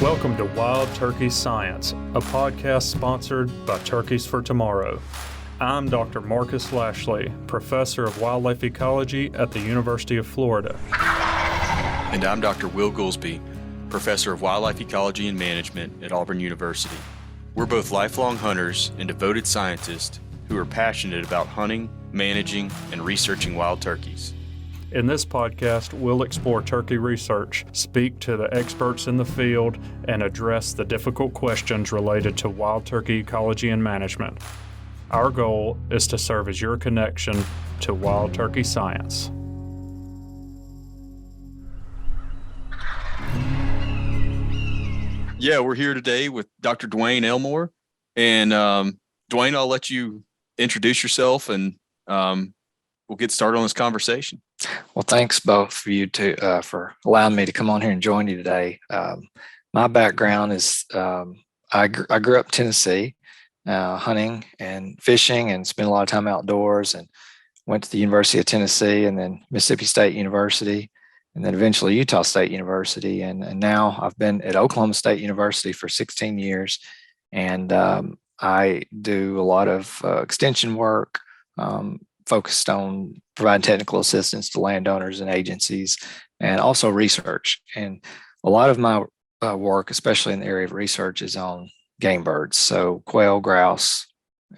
Welcome to Wild Turkey Science, a podcast sponsored by Turkeys for Tomorrow. I'm Dr. Marcus Lashley, Professor of Wildlife Ecology at the University of Florida. And I'm Dr. Will Goolsby, Professor of Wildlife Ecology and Management at Auburn University. We're both lifelong hunters and devoted scientists who are passionate about hunting, managing, and researching wild turkeys. In this podcast, we'll explore turkey research, speak to the experts in the field, and address the difficult questions related to wild turkey ecology and management. Our goal is to serve as your connection to wild turkey science. Yeah, we're here today with Dr. Dwayne Elmore. And Dwayne, I'll let you introduce yourself and we'll get started on this conversation. Well, thanks both for you for allowing me to come on here and join you today. My background is I grew up in Tennessee, hunting and fishing, and spent a lot of time outdoors. And went to the University of Tennessee, and then Mississippi State University, and then eventually Utah State University. And now I've been at Oklahoma State University for 16 years, and I do a lot of extension work. Focused on providing technical assistance to landowners and agencies, and also research. And a lot of my work, especially in the area of research, is on game birds, so quail, grouse,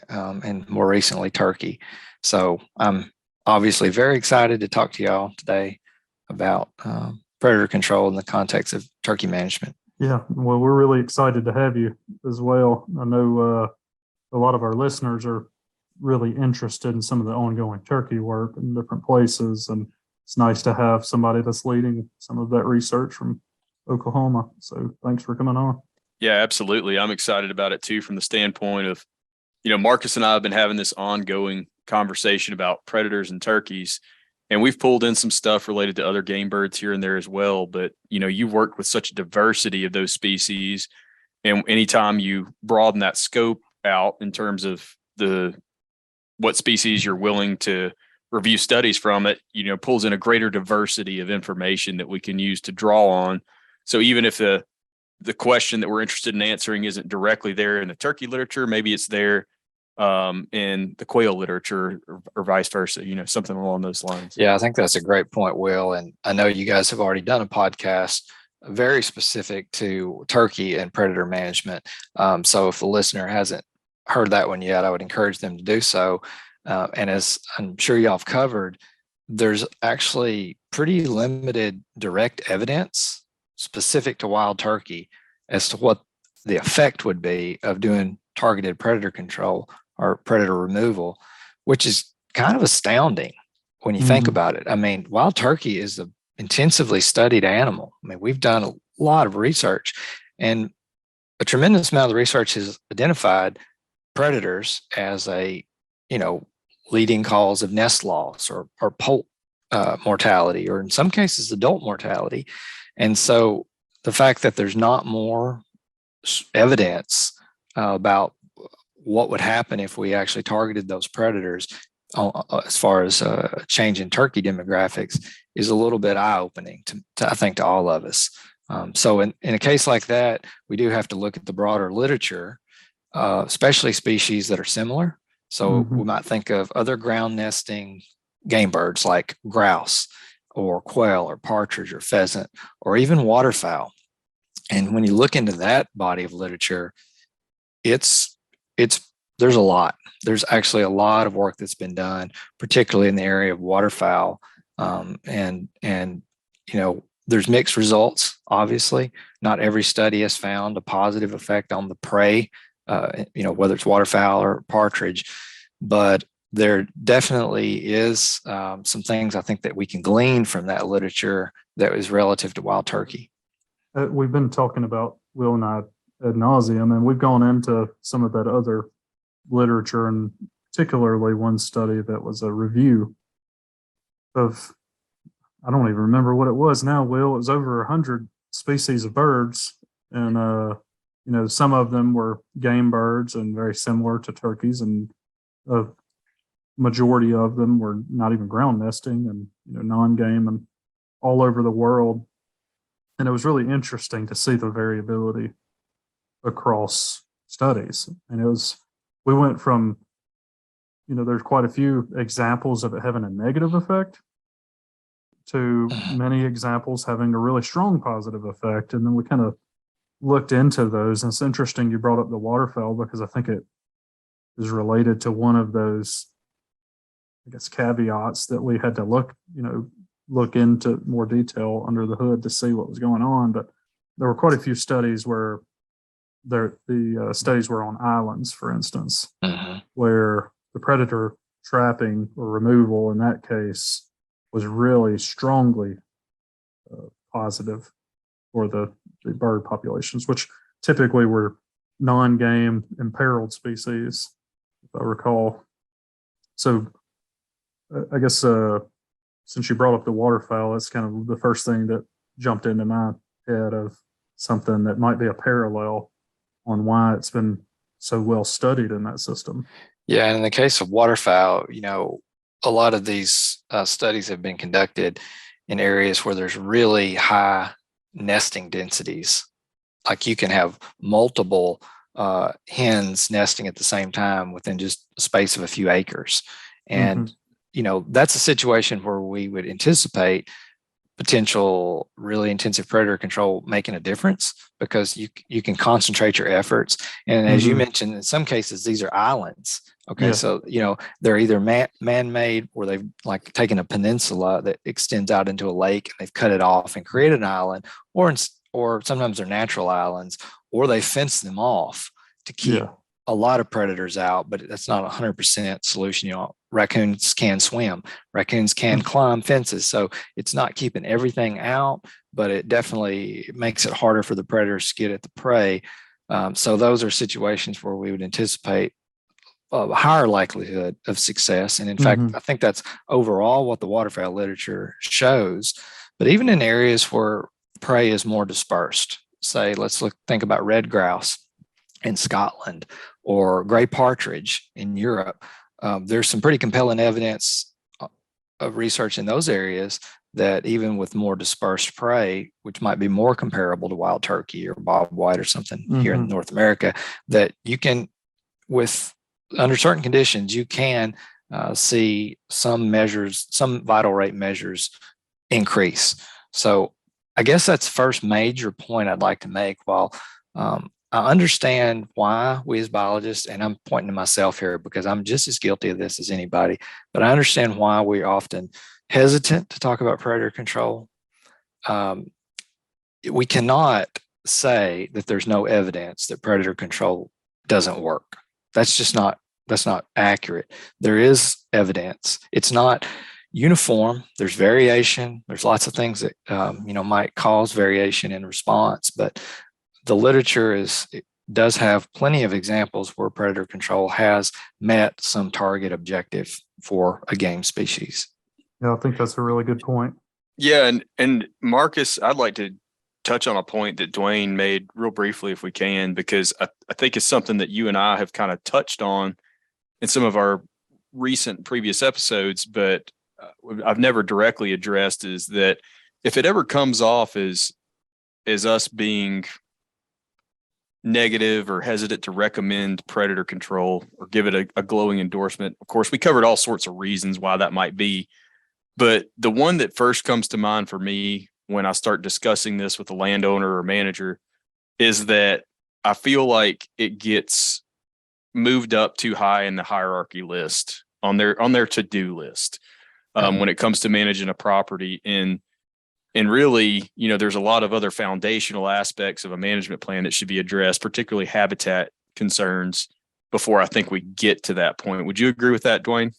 and more recently turkey. So I'm obviously very excited to talk to y'all today about predator control in the context of turkey management. Yeah, well, we're really excited to have you as well. I know a lot of our listeners are really interested in some of the ongoing turkey work in different places, and it's nice to have somebody that's leading some of that research from Oklahoma. So thanks for coming on. Yeah, absolutely. I'm excited about it too, from the standpoint of, Marcus and I have been having this ongoing conversation about predators and turkeys, and we've pulled in some stuff related to other game birds here and there as well. But, you've worked with such a diversity of those species, and anytime you broaden that scope out in terms of what species you're willing to review studies from, it, pulls in a greater diversity of information that we can use to draw on. So even if the question that we're interested in answering isn't directly there in the turkey literature, maybe it's there in the quail literature, or vice versa, something along those lines. Yeah, I think that's a great point, Will. And I know you guys have already done a podcast very specific to turkey and predator management. So if the listener hasn't heard that one yet, I would encourage them to do so. And as I'm sure y'all have covered, there's actually pretty limited direct evidence specific to wild turkey as to what the effect would be of doing targeted predator control or predator removal, which is kind of astounding when you think about it. I mean, wild turkey is an intensively studied animal. I mean, we've done a lot of research, and a tremendous amount of the research has identified predators as leading cause of nest loss or poult mortality, or in some cases adult mortality. And so the fact that there's not more evidence about what would happen if we actually targeted those predators as far as change in turkey demographics is a little bit eye-opening to I think to all of us. So in a case like that, we do have to look at the broader literature, especially species that are similar. So we might think of other ground nesting game birds like grouse or quail or partridge or pheasant or even waterfowl. And when you look into that body of literature, there's a lot. There's actually a lot of work that's been done, particularly in the area of waterfowl. And there's mixed results, obviously. Not every study has found a positive effect on the prey, whether it's waterfowl or partridge, but there definitely is some things I think that we can glean from that literature that is relative to wild turkey. We've been talking about, Will and I, ad nauseum, and we've gone into some of that other literature, and particularly one study that was a review of, I don't even remember what it was now, Will. It was over 100 species of birds, and some of them were game birds and very similar to turkeys, and a majority of them were not even ground nesting and non-game and all over the world. And it was really interesting to see the variability across studies. And we went from, there's quite a few examples of it having a negative effect to many examples having a really strong positive effect. And then we kind of looked into those. And it's interesting you brought up the waterfowl, because I think it is related to one of those, I guess, caveats that we had to look into more detail under the hood to see what was going on. But there were quite a few studies where the studies were on islands, for instance, where the predator trapping or removal in that case was really strongly positive for the bird populations, which typically were non-game imperiled species, if I recall. So I guess since you brought up the waterfowl, that's kind of the first thing that jumped into my head of something that might be a parallel on why it's been so well studied in that system. Yeah, and in the case of waterfowl, a lot of these studies have been conducted in areas where there's really high nesting densities. Like you can have multiple hens nesting at the same time within just a space of a few acres. And, that's a situation where we would anticipate potential really intensive predator control making a difference, because you can concentrate your efforts. And as you mentioned, in some cases, these are islands. Okay. Yeah. So, they're either man-made, or they've like taken a peninsula that extends out into a lake and they've cut it off and created an island, or sometimes they're natural islands, or they fence them off to keep a lot of predators out, but that's not a 100% solution. Raccoons can swim, raccoons can climb fences. So it's not keeping everything out, but it definitely makes it harder for the predators to get at the prey. So those are situations where we would anticipate a higher likelihood of success. And in fact, I think that's overall what the waterfowl literature shows. But even in areas where prey is more dispersed, say, think about red grouse in Scotland or gray partridge in Europe. There's some pretty compelling evidence of research in those areas that even with more dispersed prey, which might be more comparable to wild turkey or bobwhite or something here in North America, that you can, under certain conditions, you can see some vital rate measures increase. So I guess that's the first major point I'd like to make. While I understand why we as biologists, and I'm pointing to myself here because I'm just as guilty of this as anybody, but I understand why we're often hesitant to talk about predator control. We cannot say that there's no evidence that predator control doesn't work. That's not accurate. There is evidence. It's not uniform. There's variation. There's lots of things that might cause variation in response, but the literature does have plenty of examples where predator control has met some target objective for a game species. Yeah, I think that's a really good point. Yeah, and Marcus, I'd like to touch on a point that Dwayne made real briefly, if we can, because I think it's something that you and I have kind of touched on in some of our previous episodes, but I've never directly addressed, is that if it ever comes off as us being negative or hesitant to recommend predator control or give it a glowing endorsement, of course, we covered all sorts of reasons why that might be. But the one that first comes to mind for me when I start discussing this with a landowner or manager is that I feel like it gets moved up too high in the hierarchy list on their to-do list when it comes to managing a property. And really, there's a lot of other foundational aspects of a management plan that should be addressed, particularly habitat concerns, before I think we get to that point. Would you agree with that, Dwayne?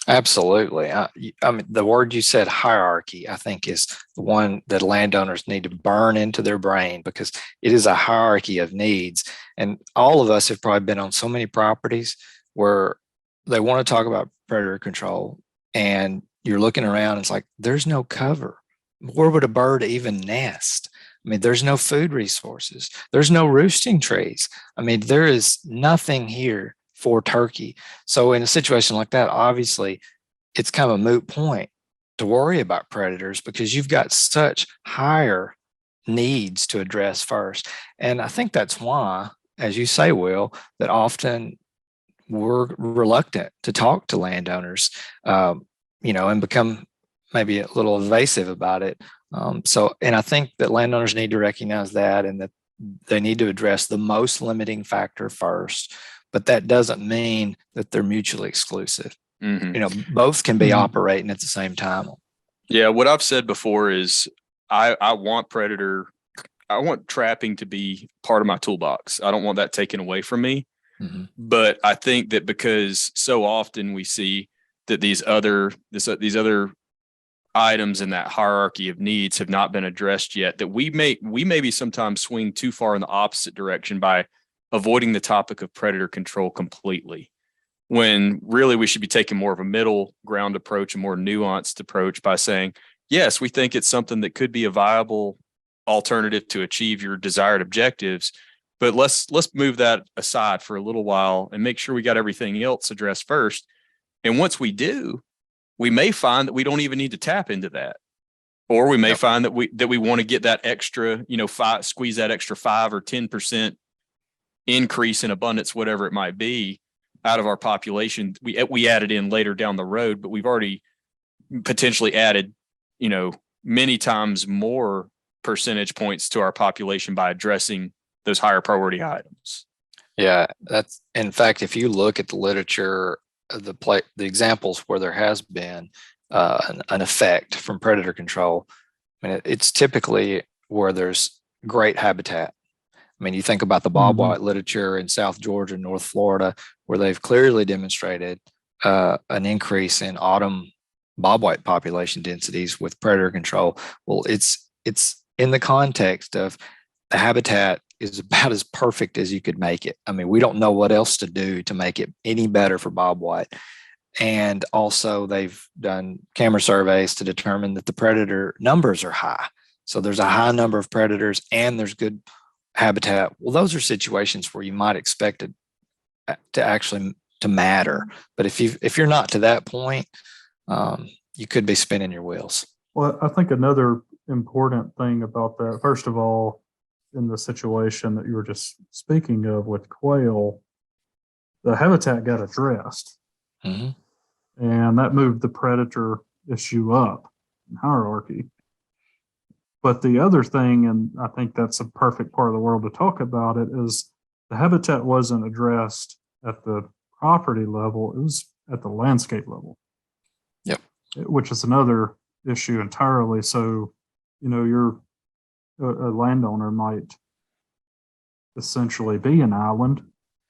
Absolutely. I mean, the word you said, hierarchy, I think is the one that landowners need to burn into their brain, because it is a hierarchy of needs. And all of us have probably been on so many properties where they want to talk about predator control, and you're looking around and it's like, there's no cover. Where would a bird even nest? I mean, there's no food resources. There's no roosting trees. I mean, there is nothing here for turkey. So in a situation like that, obviously, it's kind of a moot point to worry about predators, because you've got such higher needs to address first. And I think that's why, as you say, Will, that often we're reluctant to talk to landowners, and become maybe a little evasive about it. And I think that landowners need to recognize that, and that they need to address the most limiting factor first. But that doesn't mean that they're mutually exclusive. Mm-hmm. Both can be operating at the same time. Yeah, what I've said before is I want trapping to be part of my toolbox. I don't want that taken away from me. Mm-hmm. But I think that because so often we see that these other items in that hierarchy of needs have not been addressed yet, that we maybe sometimes swing too far in the opposite direction by avoiding the topic of predator control completely, when really we should be taking more of a middle ground approach, a more nuanced approach by saying, yes, we think it's something that could be a viable alternative to achieve your desired objectives, but let's move that aside for a little while and make sure we got everything else addressed first. And once we do, we may find that we don't even need to tap into that. Or we may find that we want to get that extra, squeeze that extra 5 or 10% increase in abundance, whatever it might be, out of our population. We added in later down the road, but we've already potentially added, many times more percentage points to our population by addressing those higher priority items. Yeah, that's, in fact, if you look at the literature, the examples where there has been an effect from predator control, I mean, it's typically where there's great habitat. I mean, you think about the bobwhite literature in South Georgia, North Florida, where they've clearly demonstrated an increase in autumn bobwhite population densities with predator control. Well, it's in the context of the habitat is about as perfect as you could make it. I mean, we don't know what else to do to make it any better for bobwhite. And also they've done camera surveys to determine that the predator numbers are high. So there's a high number of predators and there's good habitat. Well, those are situations where you might expect it to actually to matter. But if you're not to that point, you could be spinning your wheels. Well, I think another important thing about that, first of all, in the situation that you were just speaking of with quail, the habitat got addressed. Mm-hmm. And that moved the predator issue up in hierarchy. But the other thing, and I think that's a perfect part of the world to talk about it, is the habitat wasn't addressed at the property level, it was at the landscape level. Yep. Which is another issue entirely. So, you're a landowner might essentially be an island.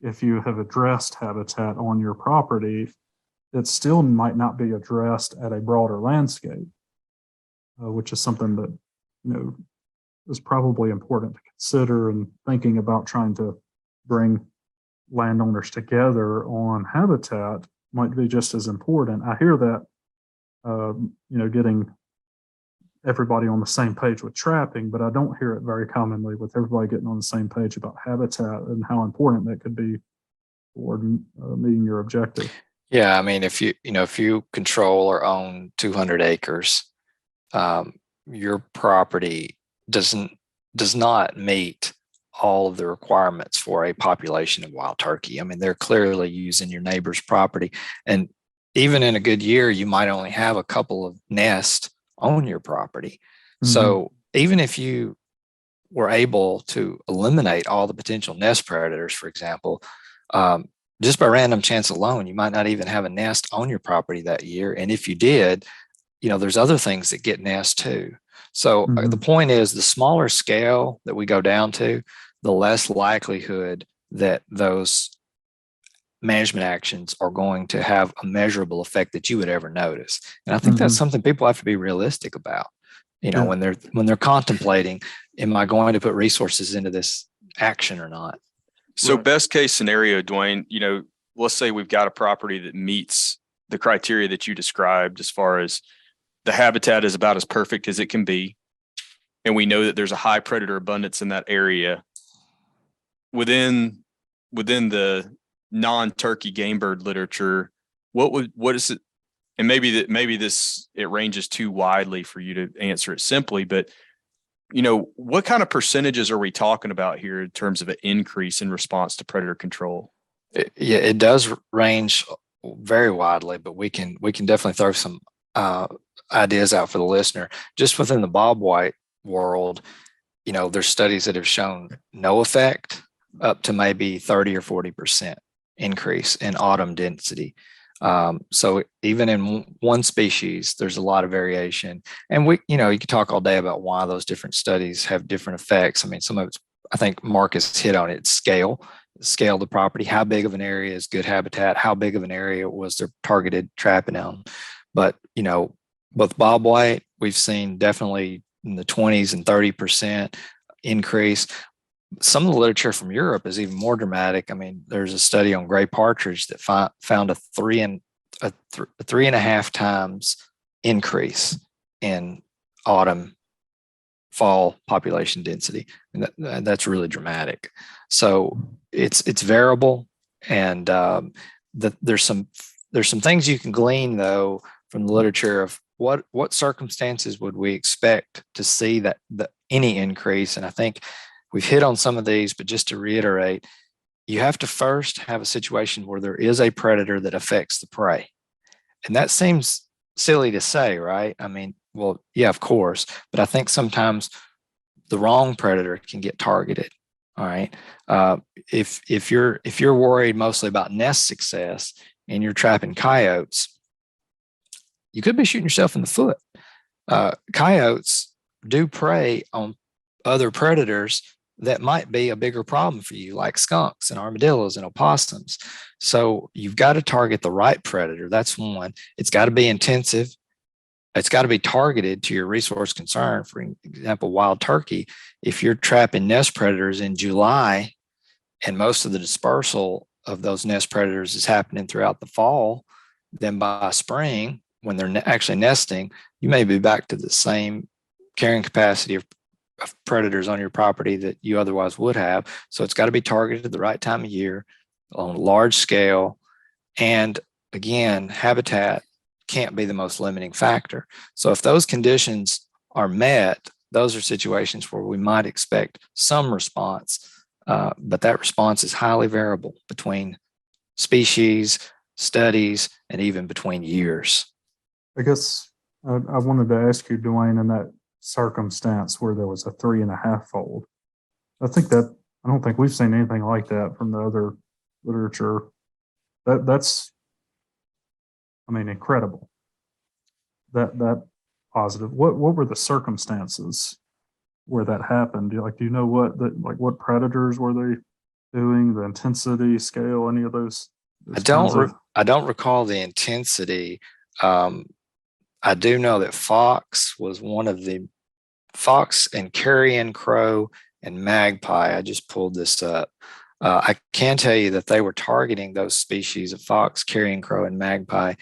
If you have addressed habitat on your property, it still might not be addressed at a broader landscape, which is something that, is probably important to consider in thinking about trying to bring landowners together on habitat might be just as important. I hear that, getting everybody on the same page with trapping, but I don't hear it very commonly with everybody getting on the same page about habitat and how important that could be for meeting your objective. Yeah, I mean, if you control or own 200 acres, your property does not meet all of the requirements for a population of wild turkey. I mean, they're clearly using your neighbor's property, and even in a good year, you might only have a couple of nests on your property. Mm-hmm. So even if you were able to eliminate all the potential nest predators, for example, just by random chance alone, you might not even have a nest on your property that year. And if you did, there's other things that get nests too. So the point is, the smaller scale that we go down to, the less likelihood that those management actions are going to have a measurable effect that you would ever notice. And I think that's something people have to be realistic about, when they're contemplating, am I going to put resources into this action or not? So best case scenario, Dwayne, let's say we've got a property that meets the criteria that you described as far as the habitat is about as perfect as it can be. And we know that there's a high predator abundance in that area. Within the non-turkey game bird literature, what is it? And maybe it ranges too widely for you to answer it simply, but what kind of percentages are we talking about here in terms of an increase in response to predator control? It does range very widely, but we can definitely throw some ideas out for the listener. Just within the bobwhite world, there's studies that have shown no effect up to maybe 30 or 40% increase in autumn density. So even in one species, there's a lot of variation. And you could talk all day about why those different studies have different effects. I mean, some of it's, I think Marcus hit on it, scale of the property, how big of an area is good habitat, how big of an area was their targeted trapping on. But, with bobwhite, we've seen definitely in the 20s and 30% increase. Some of the literature from Europe is even more dramatic. I mean, there's a study on gray partridge that found a 3.5 times increase in autumn, fall population density, and that's really dramatic. So it's variable, and there's some things you can glean though from the literature of what circumstances would we expect to see that any increase. And I think we've hit on some of these, but just to reiterate, you have to first have a situation where there is a predator that affects the prey. And that seems silly to say, right? I mean, well, yeah, of course, but I think sometimes the wrong predator can get targeted. All right. If you're worried mostly about nest success and you're trapping coyotes, you could be shooting yourself in the foot. Coyotes do prey on other predators that might be a bigger problem for you, like skunks and armadillos and opossums. So you've got to target the right predator. That's one. It's got to be intensive. It's got to be targeted to your resource concern. For example, wild turkey, if you're trapping nest predators in July and most of the dispersal of those nest predators is happening throughout the fall, then by spring, when they're actually nesting, you may be back to the same carrying capacity of predators on your property that you otherwise would have. So it's got to be targeted at the right time of year on a large scale. And again, habitat can't be the most limiting factor. So if those conditions are met, those are situations where we might expect some response, but that response is highly variable between species, studies, and even between years. I guess I wanted to ask you, Dwayne, in that circumstance where there was a 3.5-fold. I don't think we've seen anything like that from the other literature. That's, I mean, incredible. That positive. What were the circumstances where that happened? Do you know what predators were they doing? The intensity scale, any of those? I don't recall the intensity. I do know that fox was one of the fox and carrion crow and magpie. I just pulled this up. I can tell you that they were targeting those species of fox, carrion crow, and magpie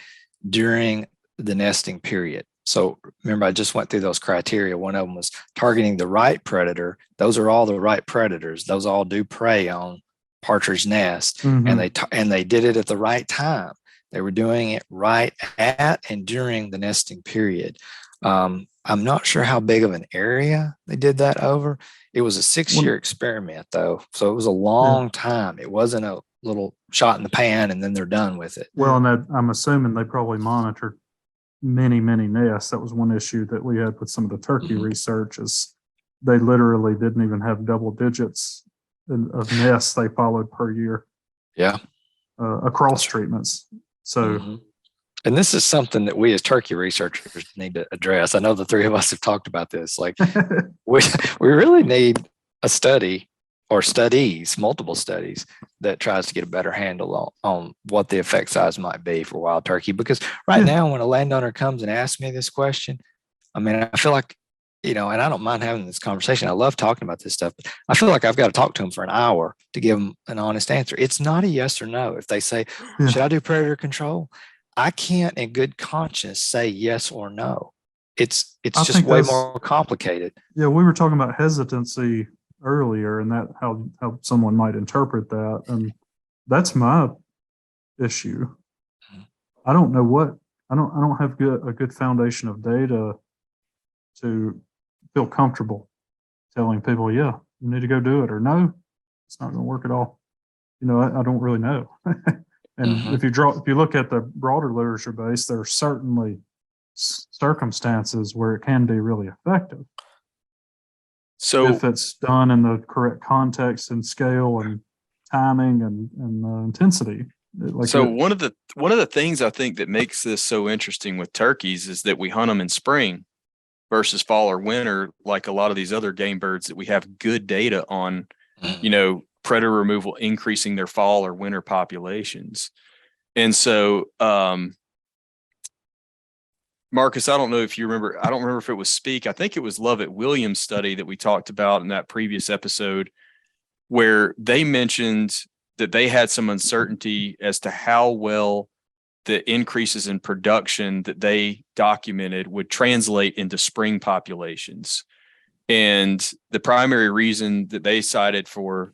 during the nesting period. So remember, I just went through those criteria. One of them was targeting the right predator. Those are all the right predators. Those all do prey on partridge nest, Mm-hmm. and they did it at the right time. They were doing it right at and during the nesting period. I'm not sure how big of an area they did that over. It was a 6-year experiment, though, so it was a long time. It wasn't a little shot in the pan and then they're done with it. Well, and I'm assuming they probably monitored many nests. That was one issue that we had with some of the turkey research, is they literally didn't even have double digits of nests they followed per year. Yeah. Across treatments. So, and this is something that we as turkey researchers need to address. I know the three of us have talked about this. Like we really need a study or studies, multiple studies that tries to get a better handle on what the effect size might be for wild turkey. Because right now, when a landowner comes and asks me this question, I mean, I feel like, and I don't mind having this conversation. I love talking about this stuff, but I feel like I've got to talk to them for an hour to give them an honest answer. It's not a yes or no. If they say, should I do predator control? I can't in good conscience say yes or no. It's just way more complicated. Yeah, we were talking about hesitancy earlier, and that how someone might interpret that, and that's my issue. I don't know I don't have a good foundation of data to feel comfortable telling people, yeah, you need to go do it, or no, it's not going to work at all. I don't really know. And if you look at the broader literature base, there are certainly circumstances where it can be really effective So if it's done in the correct context and scale and timing and intensity. one of the things I think that makes this so interesting with turkeys is that we hunt them in spring versus fall or winter, like a lot of these other game birds that we have good data on, predator removal increasing their fall or winter populations. And so, Marcus, I don't know if you remember, I don't remember if it was Speak. I think it was Lovett-Williams study that we talked about in that previous episode, where they mentioned that they had some uncertainty as to how well the increases in production that they documented would translate into spring populations. And the primary reason that they cited for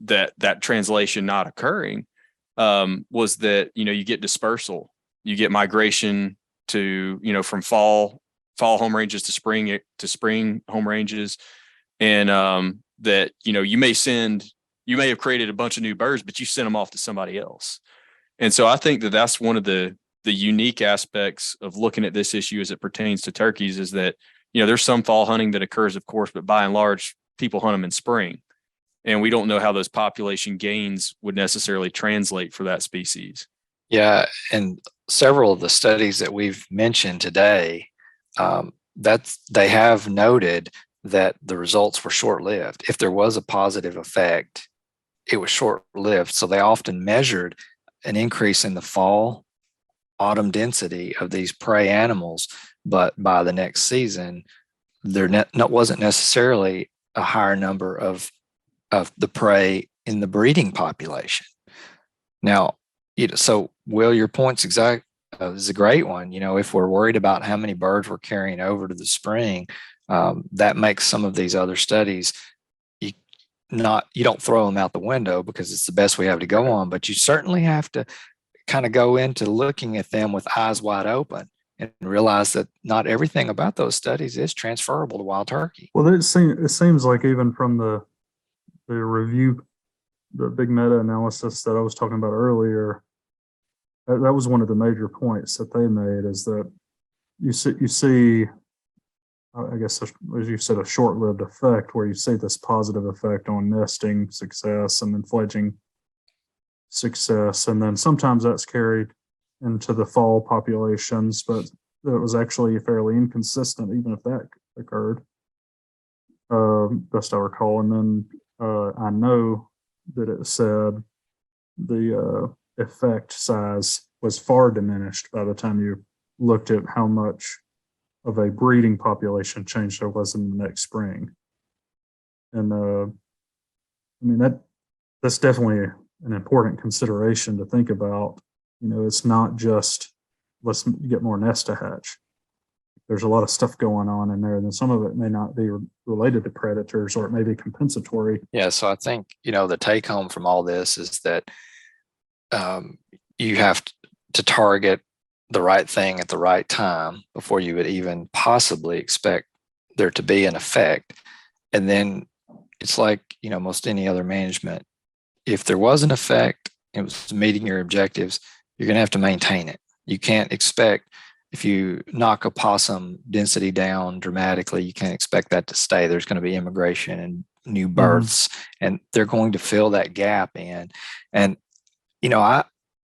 that translation not occurring was that, you get dispersal, you get migration to, from fall home ranges to spring home ranges. And that, you may have created a bunch of new birds, but you sent them off to somebody else. And so I think that that's one of the unique aspects of looking at this issue as it pertains to turkeys, is that, there's some fall hunting that occurs, of course, but by and large, people hunt them in spring. And we don't know how those population gains would necessarily translate for that species. Yeah, and several of the studies that we've mentioned today, that they have noted that the results were short-lived. If there was a positive effect, it was short-lived. So they often measured an increase in the fall, autumn density of these prey animals, but by the next season, there wasn't necessarily a higher number of the prey in the breeding population. Now, so Will, your point's exact is a great one. If we're worried about how many birds we're carrying over to the spring, that makes some of these other studies, you don't throw them out the window because it's the best we have to go on, but you certainly have to kind of go into looking at them with eyes wide open and realize that not everything about those studies is transferable to wild turkey. Well, it seems like even from the review, the big meta-analysis that I was talking about earlier, that was one of the major points that they made, is that you see, I guess, as you said, a short-lived effect where you see this positive effect on nesting success and then fledging success. And then sometimes that's carried into the fall populations, but it was actually fairly inconsistent, even if that occurred, best I recall. And then I know that it said the effect size was far diminished by the time you looked at how much of a breeding population change there was in the next spring. And that's definitely an important consideration to think about. It's not just let's get more nests to hatch. There's a lot of stuff going on in there, and then some of it may not be related to predators, or it may be compensatory. Yeah, so I think, the take home from all this is that you have to target the right thing at the right time before you would even possibly expect there to be an effect. And then it's like, most any other management, if there was an effect, it was meeting your objectives, you're going to have to maintain it. You can't expect, if you knock a possum density down dramatically, you can't expect that to stay. There's going to be immigration and new births, and they're going to fill that gap in. And,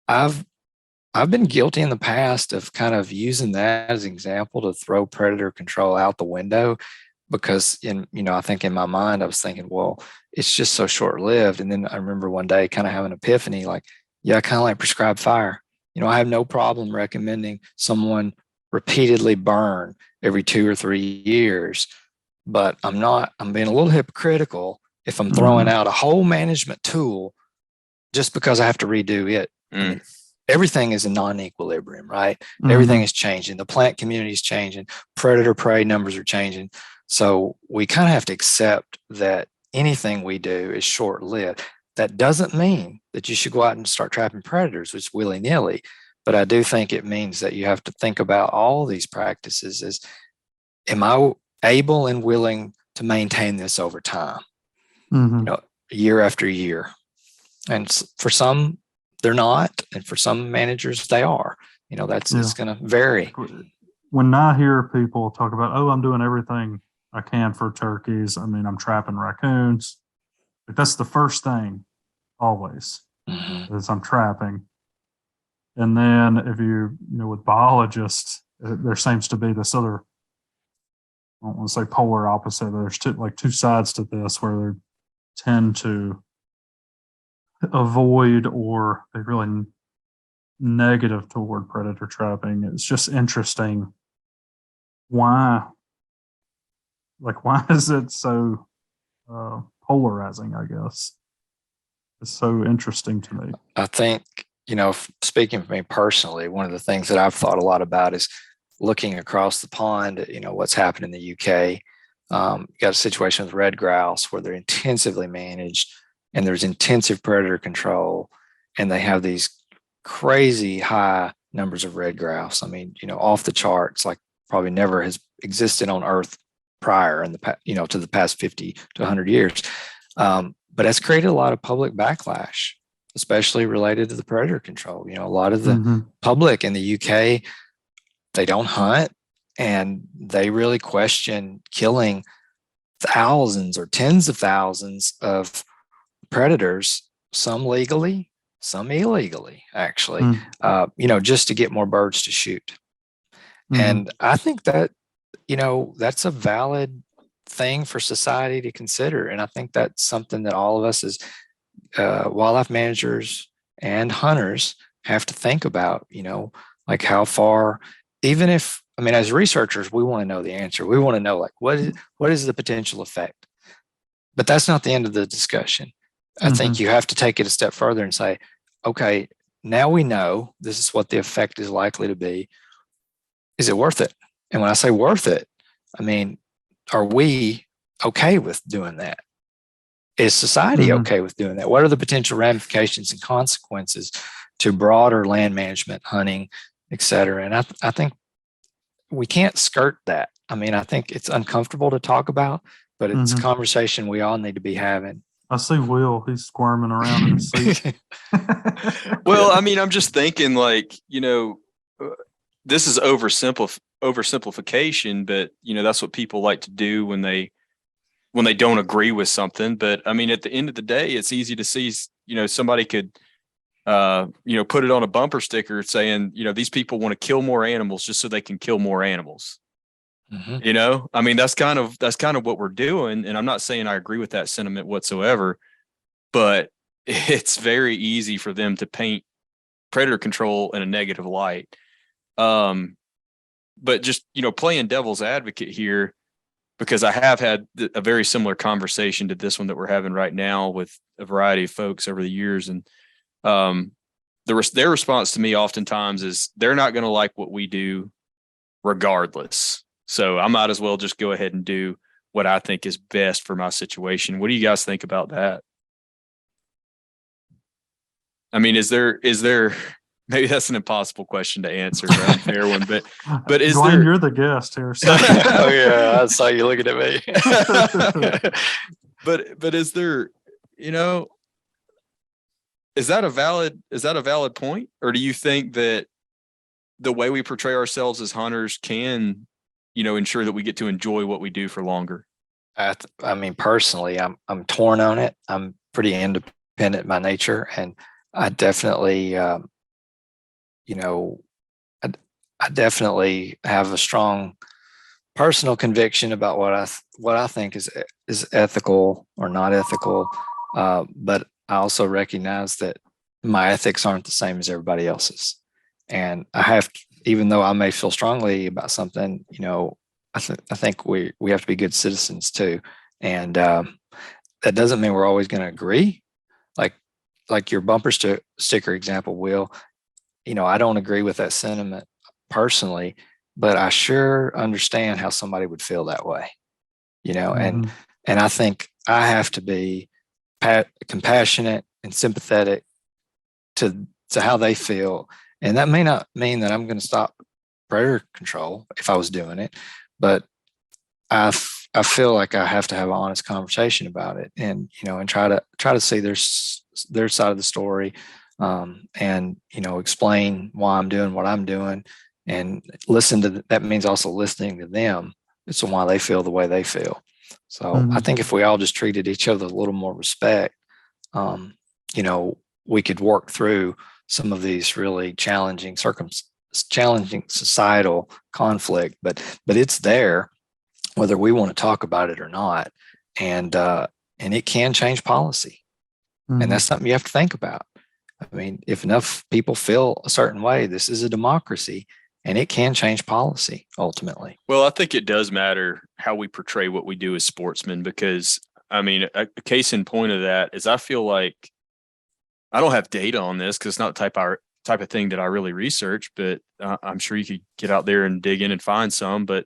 I've been guilty in the past of kind of using that as an example to throw predator control out the window, because I think in my mind, I was thinking, well, it's just so short-lived. And then I remember one day kind of having an epiphany, like, yeah, I kind of like prescribed fire. I have no problem recommending someone repeatedly burn every 2 or 3 years, but I'm being a little hypocritical if I'm throwing out a whole management tool just because I have to redo it. I mean, everything is in non-equilibrium, right? Everything is changing. The plant community is changing. Predator prey numbers are changing. So we kind of have to accept that anything we do is short-lived. That doesn't mean that you should go out and start trapping predators, which is willy-nilly. But I do think it means that you have to think about all these practices as, am I able and willing maintain this over time, Mhm. year after year. And for some, they're not, and for some managers, they are. It's going to vary. When I hear people talk about, oh, I'm doing everything I can for turkeys. I mean, I'm trapping raccoons. But that's the first thing always is I'm trapping. And then if with biologists, there seems to be this other, I don't want to say polar opposite. There's two sides to this where they tend to avoid or be really negative toward predator trapping. It's just interesting. Why is it so polarizing, I guess? It's so interesting to me. I think, speaking for me personally, one of the things that I've thought a lot about is looking across the pond at, what's happened in the UK. You got a situation with red grouse where they're intensively managed and there's intensive predator control, and they have these crazy high numbers of red grouse. I mean, off the charts, like probably never has existed on Earth prior in to the past 50 to 100 years. But it's created a lot of public backlash, especially related to the predator control. A lot of the public in the UK, they don't hunt, and they really question killing thousands or tens of thousands of predators, some legally, some illegally, actually, just to get more birds to shoot. And I think that, that's a valid thing for society to consider. And I think that's something that all of us as wildlife managers and hunters have to think about, like how far, even if, as researchers, we want to know the answer. We want to know, like, what is the potential effect? But that's not the end of the discussion. I think you have to take it a step further and say, okay, now we know this is what the effect is likely to be. Is it worth it? And when I say worth it, are we okay with doing that? Is society okay with doing that? What are the potential ramifications and consequences to broader land management, hunting, et cetera? And I think we can't skirt that. I think it's uncomfortable to talk about, but it's a conversation we all need to be having. I see Will, he's squirming around in his seat. Well, I'm just thinking, like, this is oversimplification, but that's what people like to do when they don't agree with something. But at the end of the day, it's easy to see, somebody could put it on a bumper sticker saying, these people want to kill more animals just so they can kill more animals. That's kind of what we're doing. And I'm not saying I agree with that sentiment whatsoever, but it's very easy for them to paint predator control in a negative light. But just, playing devil's advocate here, because I have had a very similar conversation to this one that we're having right now with a variety of folks over the years. And their response to me oftentimes is they're not going to like what we do regardless. So I might as well just go ahead and do what I think is best for my situation. What do you guys think about that? Is there maybe that's an impossible question to answer, or unfair one, but is Dwayne, there? you're the guest here. So. Oh yeah, I saw you looking at me. But is there, is that a valid point, or do you think that the way we portray ourselves as hunters can, ensure that we get to enjoy what we do for longer? Personally, I'm torn on it. I'm pretty independent by nature, and I definitely, I definitely have a strong personal conviction about what I think is ethical or not ethical. But I also recognize that my ethics aren't the same as everybody else's, and even though I may feel strongly about something, I think we have to be good citizens too, and that doesn't mean we're always going to agree. Like your bumper sticker example, Will. I don't agree with that sentiment personally, but I sure understand how somebody would feel that way. And I think I have to be compassionate and sympathetic to how they feel. And that may not mean that I'm going to stop predator control if I was doing it, but I I feel like I have to have an honest conversation about it, and and try to see their side of the story, and explain why I'm doing what I'm doing, and listen to that means also listening to them. It's why they feel the way they feel. So I think if we all just treated each other with a little more respect, we could work through some of these really challenging societal conflict, but it's there whether we want to talk about it or not, and it can change policy, and that's something you have to think about. I mean, if enough people feel a certain way, this is a democracy, and it can change policy ultimately. Well, I think it does matter how we portray what we do as sportsmen, because I mean, a case in point of that is I feel like I don't have data on this because it's not the type of thing that I really research, but I'm sure you could get out there and dig in and find some. But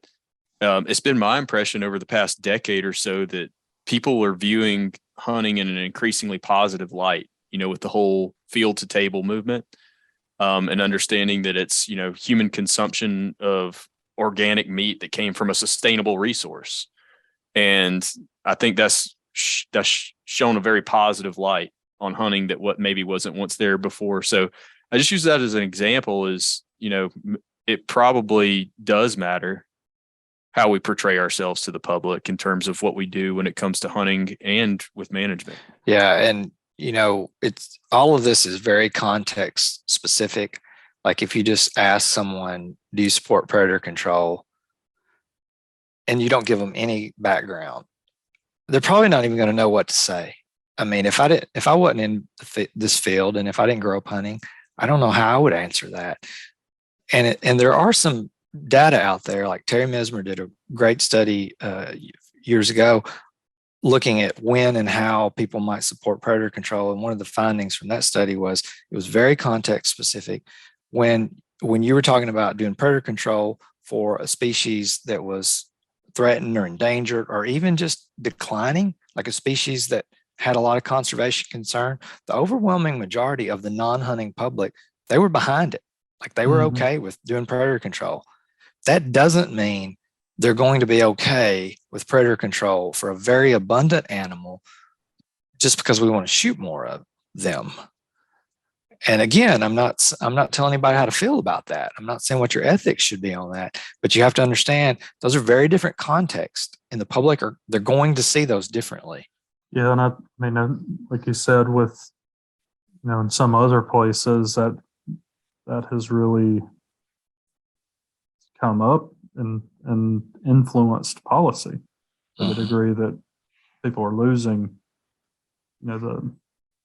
it's been my impression over the past decade or so that people are viewing hunting in an increasingly positive light, with the whole field to table movement, and understanding that it's, human consumption of organic meat that came from a sustainable resource. And I think that's shown a very positive light on hunting that what maybe wasn't once there before. So I just use that as an example is, it probably does matter how we portray ourselves to the public in terms of what we do when it comes to hunting and with management. Yeah. And, it's all of this is very context specific. Like if you just ask someone, do you support predator control? And you don't give them any background, they're probably not even going to know what to say. I mean, if I wasn't in this field and if I didn't grow up hunting, I don't know how I would answer that. And there are some data out there, like Terry Messmer did a great study years ago, looking at when and how people might support predator control. And one of the findings from that study was it was very context specific. When you were talking about doing predator control for a species that was threatened or endangered or even just declining, like a species that had a lot of conservation concern, the overwhelming majority of the non-hunting public, they were behind it. Like they were okay with doing predator control. That doesn't mean they're going to be okay with predator control for a very abundant animal just because we want to shoot more of them. And again, I'm not telling anybody how to feel about that. I'm not saying what your ethics should be on that, but you have to understand those are very different contexts, and the public they're going to see those differently. Yeah, and I mean, like you said, with in some other places that has really come up and influenced policy to the degree that people are losing, the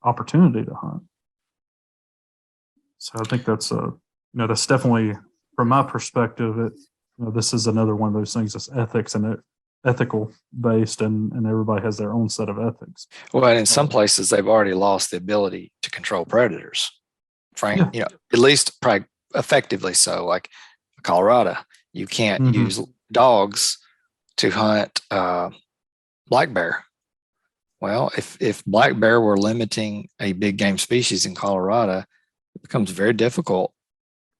opportunity to hunt. So I think that's that's definitely, from my perspective, this is another one of those things that's ethics and ethical based, and everybody has their own set of ethics. Well, and in some places they've already lost the ability to control predators. At least probably effectively so. Like Colorado, you can't use dogs to hunt black bear. Well, if black bear were limiting a big game species in Colorado, it becomes very difficult,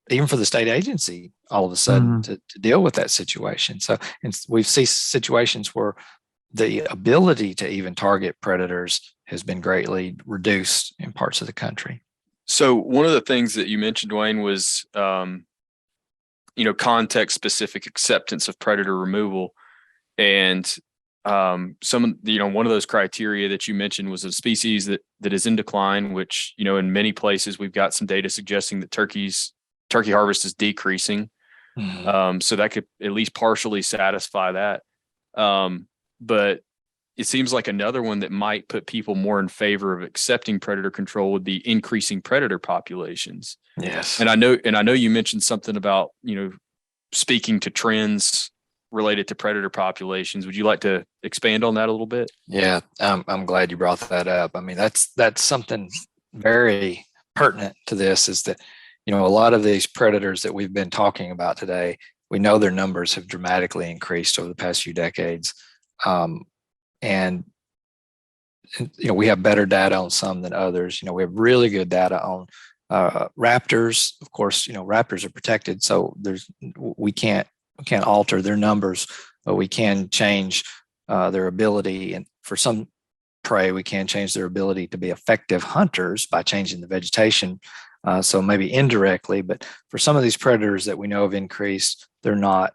even for the state agency, all of a sudden to deal with that situation. So, and we've seen situations where the ability to even target predators has been greatly reduced in parts of the country. So one of the things that you mentioned, Dwayne, was, context specific acceptance of predator removal. And one of those criteria that you mentioned was a species that is in decline, which, in many places we've got some data suggesting that turkey harvest is decreasing. So that could at least partially satisfy that. But it seems like another one that might put people more in favor of accepting predator control would be increasing predator populations. Yes. And I know you mentioned something about, speaking to trends related to predator populations. Would you like to expand on that a little bit? Yeah, I'm glad you brought that up. I mean, that's something very pertinent to this, is that, a lot of these predators that we've been talking about today, we know their numbers have dramatically increased over the past few decades. And we have better data on some than others. We have really good data on raptors. Of course, raptors are protected, so we can't alter their numbers, but we can change their ability, and for some prey, we can change their ability to be effective hunters by changing the vegetation. So maybe indirectly, but for some of these predators that we know have increased, they're not.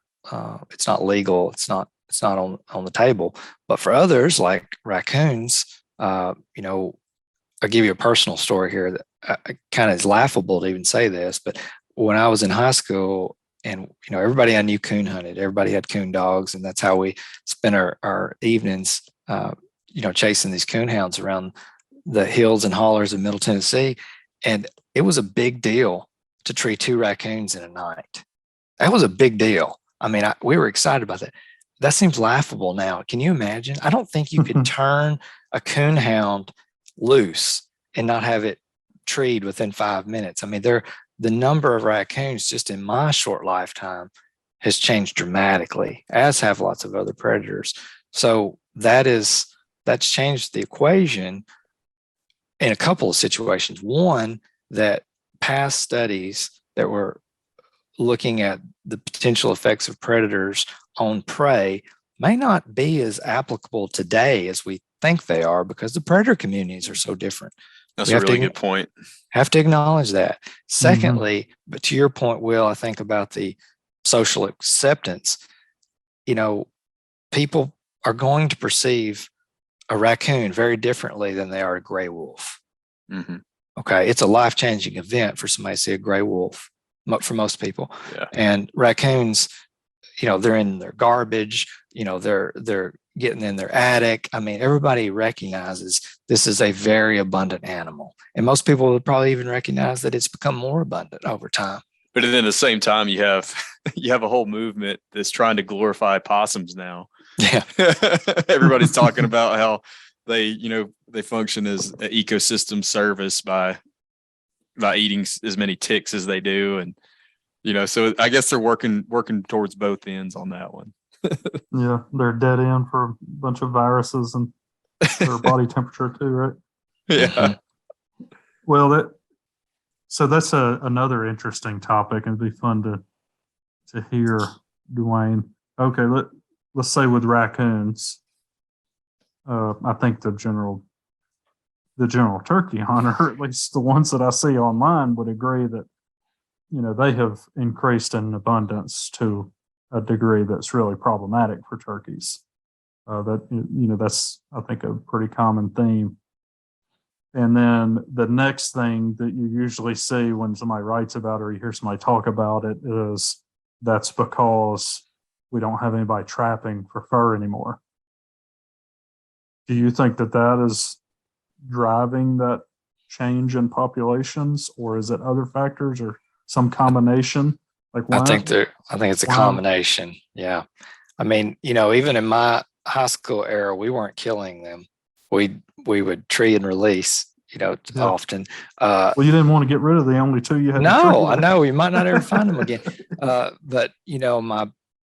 It's not legal. It's not on the table. But for others, like raccoons, I'll give you a personal story here that kind of is laughable to even say this, but when I was in high school, and everybody I knew coon hunted, everybody had coon dogs, and that's how we spent our evenings, chasing these coon hounds around the hills and hollers of Middle Tennessee. And it was a big deal to tree 2 raccoons in a night. That was a big deal. I mean, we were excited about that. That seems laughable now. Can you imagine? I don't think you could turn a coon hound loose and not have it treed within 5 minutes. I mean, the number of raccoons just in my short lifetime has changed dramatically, as have lots of other predators. So that's changed the equation in a couple of situations. One, that past studies that were looking at the potential effects of predators on prey may not be as applicable today as we think they are, because the predator communities are so different. That's a really good point. Have to acknowledge that. Secondly, but to your point, Will, I think about the social acceptance. People are going to perceive a raccoon very differently than they are a gray wolf. Mm-hmm. Okay, it's a life-changing event for somebody to see a gray wolf, for most people. Yeah. And raccoons, they're in their garbage, they're getting in their attic. I mean, everybody recognizes this is a very abundant animal. And most people would probably even recognize that it's become more abundant over time. But then at the same time, you have a whole movement that's trying to glorify possums now. Yeah. Everybody's talking about how they function as an ecosystem service by eating as many ticks as they do. And, so I guess they're working towards both ends on that one. Yeah, they're dead end for a bunch of viruses and their body temperature too, right? Yeah. Well, that's another interesting topic, and it'd be fun to hear, Dwayne. Okay, let's say with raccoons, I think the general turkey hunter, or at least the ones that I see online, would agree that they have increased in abundance to a degree that's really problematic for turkeys. That's, I think, a pretty common theme. And then the next thing that you usually see when somebody writes about it or you hear somebody talk about it is that's because we don't have anybody trapping for fur anymore. Do you think that is driving that change in populations, or is it other factors or some combination? Like, why? I think it's a combination. Yeah. I mean, even in my high school era, we weren't killing them. We would tree and release, often. Well, you didn't want to get rid of the only 2 you had. No, I know you might not ever find them again. But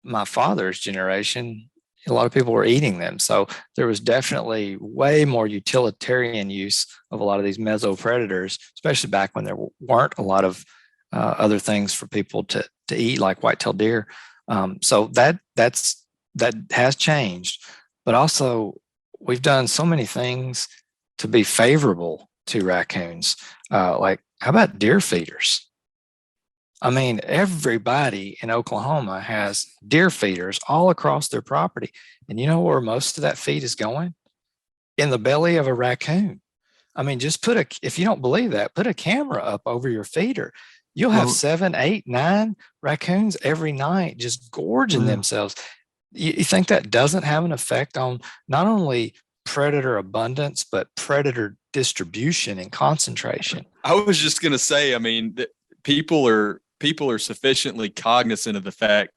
my father's generation, a lot of people were eating them. So there was definitely way more utilitarian use of a lot of these mesopredators, especially back when there weren't a lot of other things for people to eat, like white-tailed deer. So that has changed, but also we've done so many things to be favorable to raccoons. Like, how about deer feeders? I mean, everybody in Oklahoma has deer feeders all across their property. And you know where most of that feed is going? In the belly of a raccoon. I mean, just if you don't believe that, put a camera up over your feeder. You'll have 7, 8, 9 raccoons every night just gorging themselves. You think that doesn't have an effect on not only predator abundance, but predator distribution and concentration? I was just going to say, I mean, that people are sufficiently cognizant of the fact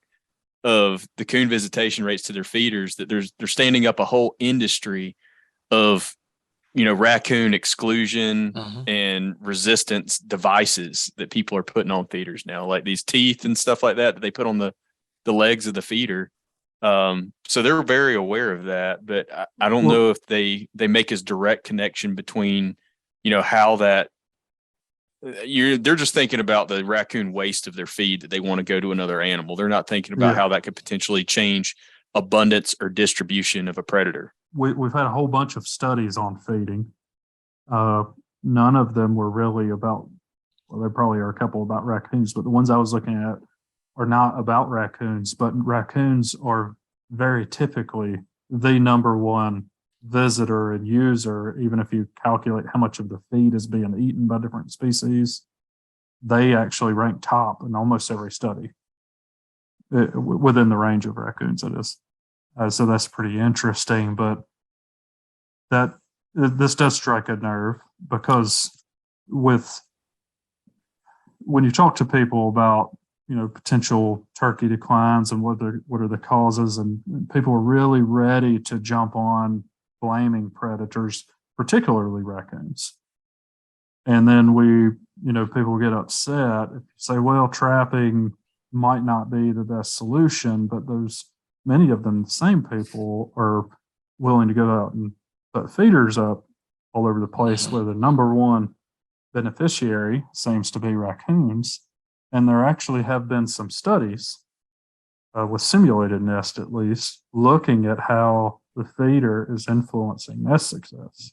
of the coon visitation rates to their feeders that they're standing up a whole industry of raccoon exclusion and resistance devices that people are putting on feeders now, like these teeth and stuff like that they put on the legs of the feeder. So they're very aware of that, but I don't know if they make as direct connection between, how that they're just thinking about the raccoon waste of their feed that they want to go to another animal. They're not thinking about how that could potentially change abundance or distribution of a predator? We've had a whole bunch of studies on feeding. None of them were really about, well, there probably are a couple about raccoons, but the ones I was looking at are not about raccoons, but raccoons are very typically the number one visitor and user. Even if you calculate how much of the feed is being eaten by different species, they actually rank top in almost every study within the range of raccoons, it is. So that's pretty interesting, but this does strike a nerve, because when you talk to people about, potential turkey declines and what are the causes, and people are really ready to jump on blaming predators, particularly raccoons. And then people get upset if you say, well, trapping might not be the best solution, but many of them, the same people, are willing to go out and put feeders up all over the place, where the number one beneficiary seems to be raccoons. And there actually have been some studies with simulated nest, at least, looking at how the feeder is influencing nest success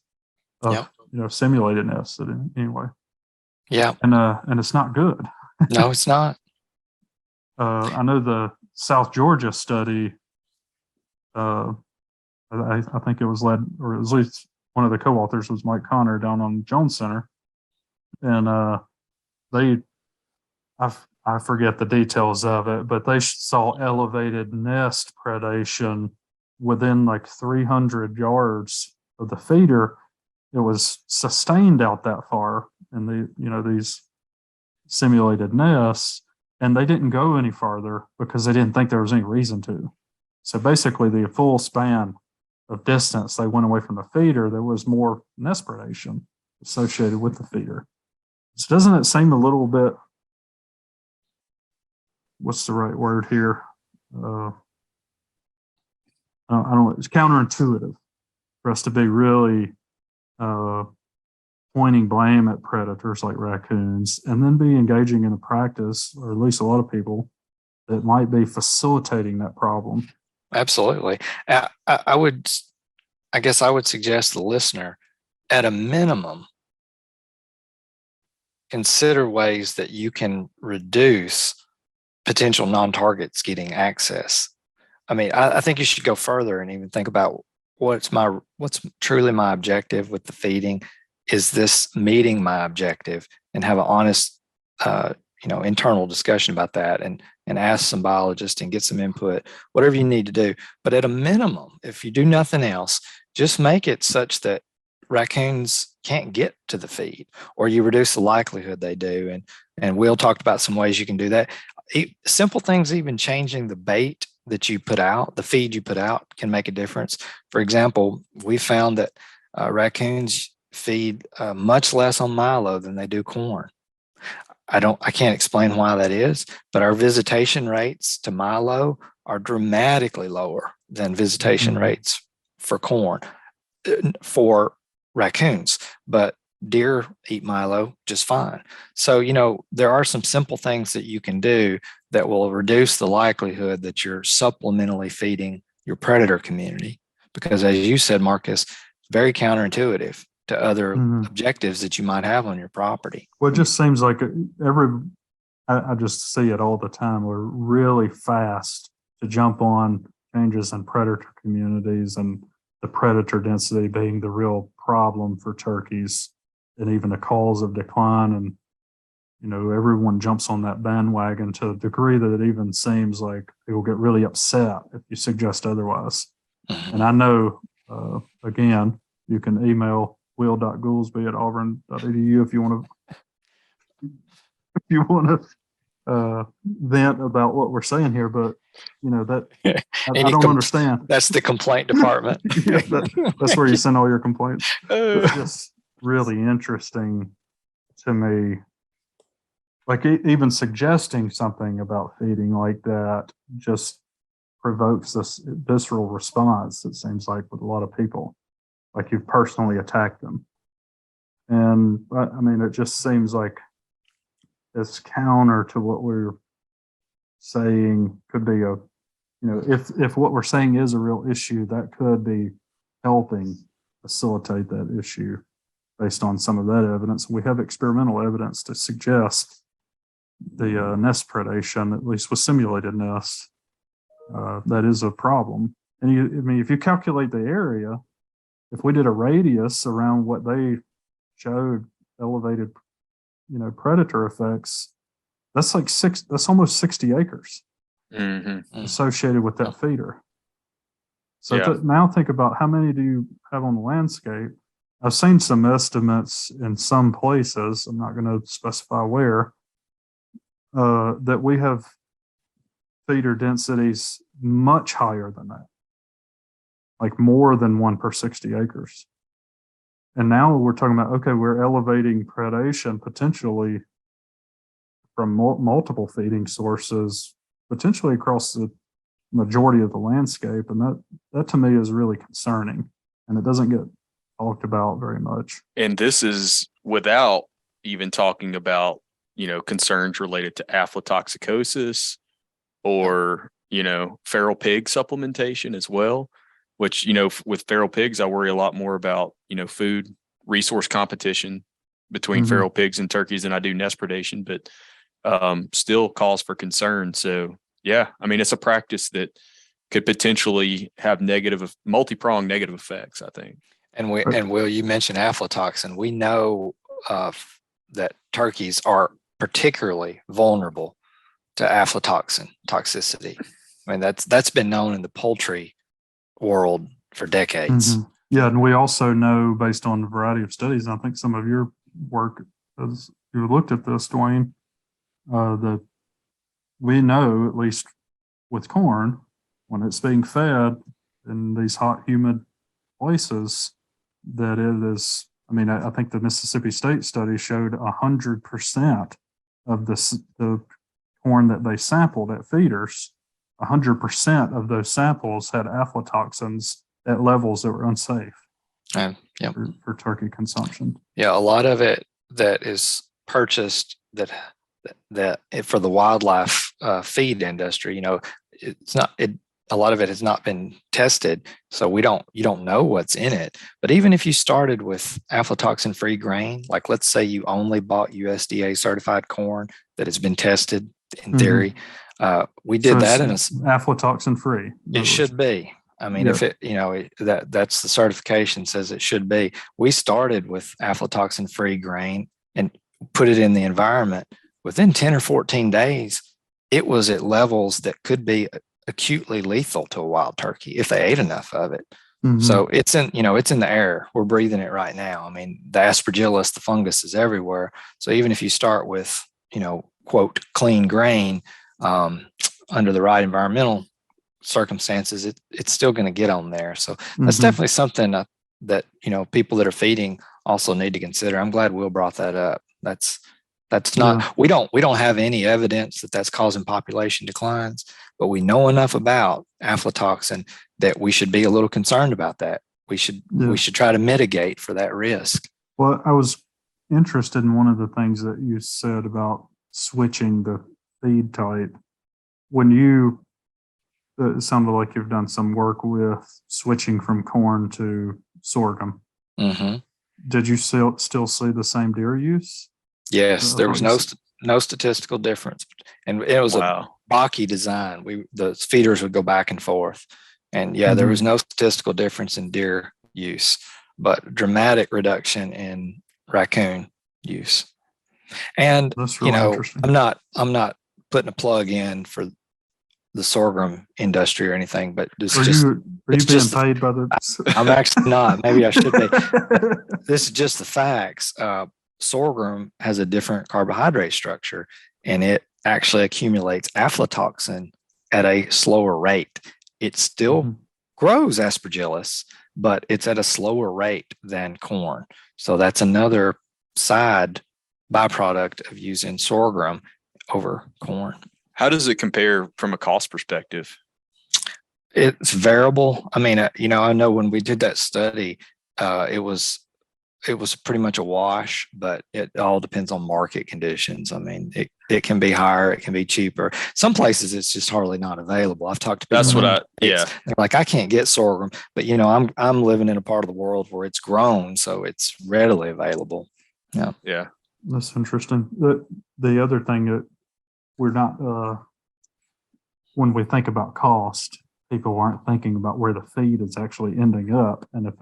of simulated nests anyway. Yeah. And it's not good. No, it's not. I know the South Georgia study, I think it was led, or at least one of the co-authors was Mike Connor down on Jones Center. And I forget the details of it, but they saw elevated nest predation within like 300 yards of the feeder. It was sustained out that far in these simulated nests, and they didn't go any farther because they didn't think there was any reason to. So basically, the full span of distance they went away from the feeder, there was more nest predation associated with the feeder. So doesn't it seem a little bit, what's the right word here? I don't know, it's counterintuitive for us to be really pointing blame at predators like raccoons, and then be engaging in a practice, or at least a lot of people, that might be facilitating that problem. Absolutely. I guess I would suggest the listener, at a minimum, consider ways that you can reduce potential non-targets getting access. I mean, I think you should go further and even think about what's truly my objective with the feeding. Is this meeting my objective? And have an honest, internal discussion about that, and ask some biologists and get some input, whatever you need to do. But at a minimum, if you do nothing else, just make it such that raccoons can't get to the feed, or you reduce the likelihood they do. And Will talked about some ways you can do that. Simple things, even changing the bait that you put out, the feed you put out, can make a difference. For example, we found that raccoons feed much less on milo than they do corn. I can't explain why that is, but our visitation rates to milo are dramatically lower than visitation rates for corn for raccoons, but deer eat milo just fine. So, there are some simple things that you can do that will reduce the likelihood that you're supplementally feeding your predator community, because, as you said, Marcus, very counterintuitive to other objectives that you might have on your property. Well, it just seems like I just see it all the time. We're really fast to jump on changes in predator communities, and the predator density being the real problem for turkeys, and even the cause of decline. And, everyone jumps on that bandwagon to a degree that it even seems like people get really upset if you suggest otherwise. And I know, again, you can email will.goolsby@auburn.edu if you want to vent about what we're saying here, but that I don't understand. That's the complaint department. Yeah, that's where you send all your complaints. It's just really interesting to me. Like, even suggesting something about feeding like that just provokes this visceral response, it seems like, with a lot of people, like you've personally attacked them. And I mean, it just seems like it's counter to what we're saying could be a if what we're saying is a real issue, that could be helping facilitate that issue based on some of that evidence. We have experimental evidence to suggest the nest predation, at least with simulated nests, that is a problem. And if you calculate the area, if we did a radius around what they showed elevated, predator effects, that's almost 60 acres associated with that feeder. So now think about how many do you have on the landscape? I've seen some estimates in some places, I'm not going to specify where, that we have feeder densities much higher than that, like more than 1 per 60 acres. And now we're talking about, okay, we're elevating predation potentially from multiple feeding sources, potentially across the majority of the landscape. And that to me is really concerning, and it doesn't get talked about very much. And this is without even talking about, concerns related to aflatoxicosis or, feral pig supplementation as well, which, with feral pigs, I worry a lot more about, food resource competition between feral pigs and turkeys than I do nest predation, but still cause for concern. So, yeah, it's a practice that could potentially have multi-pronged negative effects, I think. And Will, you mentioned aflatoxin. We know that turkeys are particularly vulnerable to aflatoxin toxicity. That's been known in the poultry world for decades. Yeah, and we also know, based on a variety of studies, and I think some of your work as you looked at this, Dwayne, that we know, at least with corn, when it's being fed in these hot, humid places, that it is, I think the Mississippi State study showed 100% of the corn that they sampled at feeders, 100% of those samples had aflatoxins at levels that were unsafe for turkey consumption. Yeah, a lot of it that is purchased that for the wildlife feed industry, it's not a lot of it has not been tested, so you don't know what's in it. But even if you started with aflatoxin free grain, like let's say you only bought USDA certified corn that has been tested in theory, we did that in a aflatoxin free. It should be. If it, that's the certification says it should be. We started with aflatoxin free grain and put it in the environment. Within 10 or 14 days, it was at levels that could be acutely lethal to a wild turkey if they ate enough of it. So it's in the air. We're breathing it right now. The aspergillus, the fungus is everywhere. So even if you start with, quote, clean grain, under the right environmental circumstances, it's still going to get on there. So that's definitely something that people that are feeding also need to consider. I'm glad Will brought that up. That's not, we don't have any evidence that that's causing population declines, but we know enough about aflatoxin that we should be a little concerned about that. We should try to mitigate for that risk. Well, I was interested in one of the things that you said about switching the feed type. It sounded like you've done some work with switching from corn to sorghum. Did you still see the same deer use? Yes, there was no statistical difference, and it was a Baki design. The feeders would go back and forth, and there was no statistical difference in deer use, but dramatic reduction in raccoon use. And that's really interesting. I'm not putting a plug in for the sorghum industry or anything, but are you being paid by the? I'm actually not. Maybe I should be. This is just the facts. Sorghum has a different carbohydrate structure, and it actually accumulates aflatoxin at a slower rate. It still grows aspergillus, but it's at a slower rate than corn. So that's another side byproduct of using sorghum over corn. How does it compare from a cost perspective? It's variable. I know when we did that study, it was it was pretty much a wash, but it all depends on market conditions. I mean, it can be higher, it can be cheaper. Some places it's just hardly not available. I've talked to people. That's what they're like, I can't get sorghum, but I'm living in a part of the world where it's grown, so it's readily available. Yeah. Yeah. That's interesting. The other thing that we're not, when we think about cost, people aren't thinking about where the feed is actually ending up. And if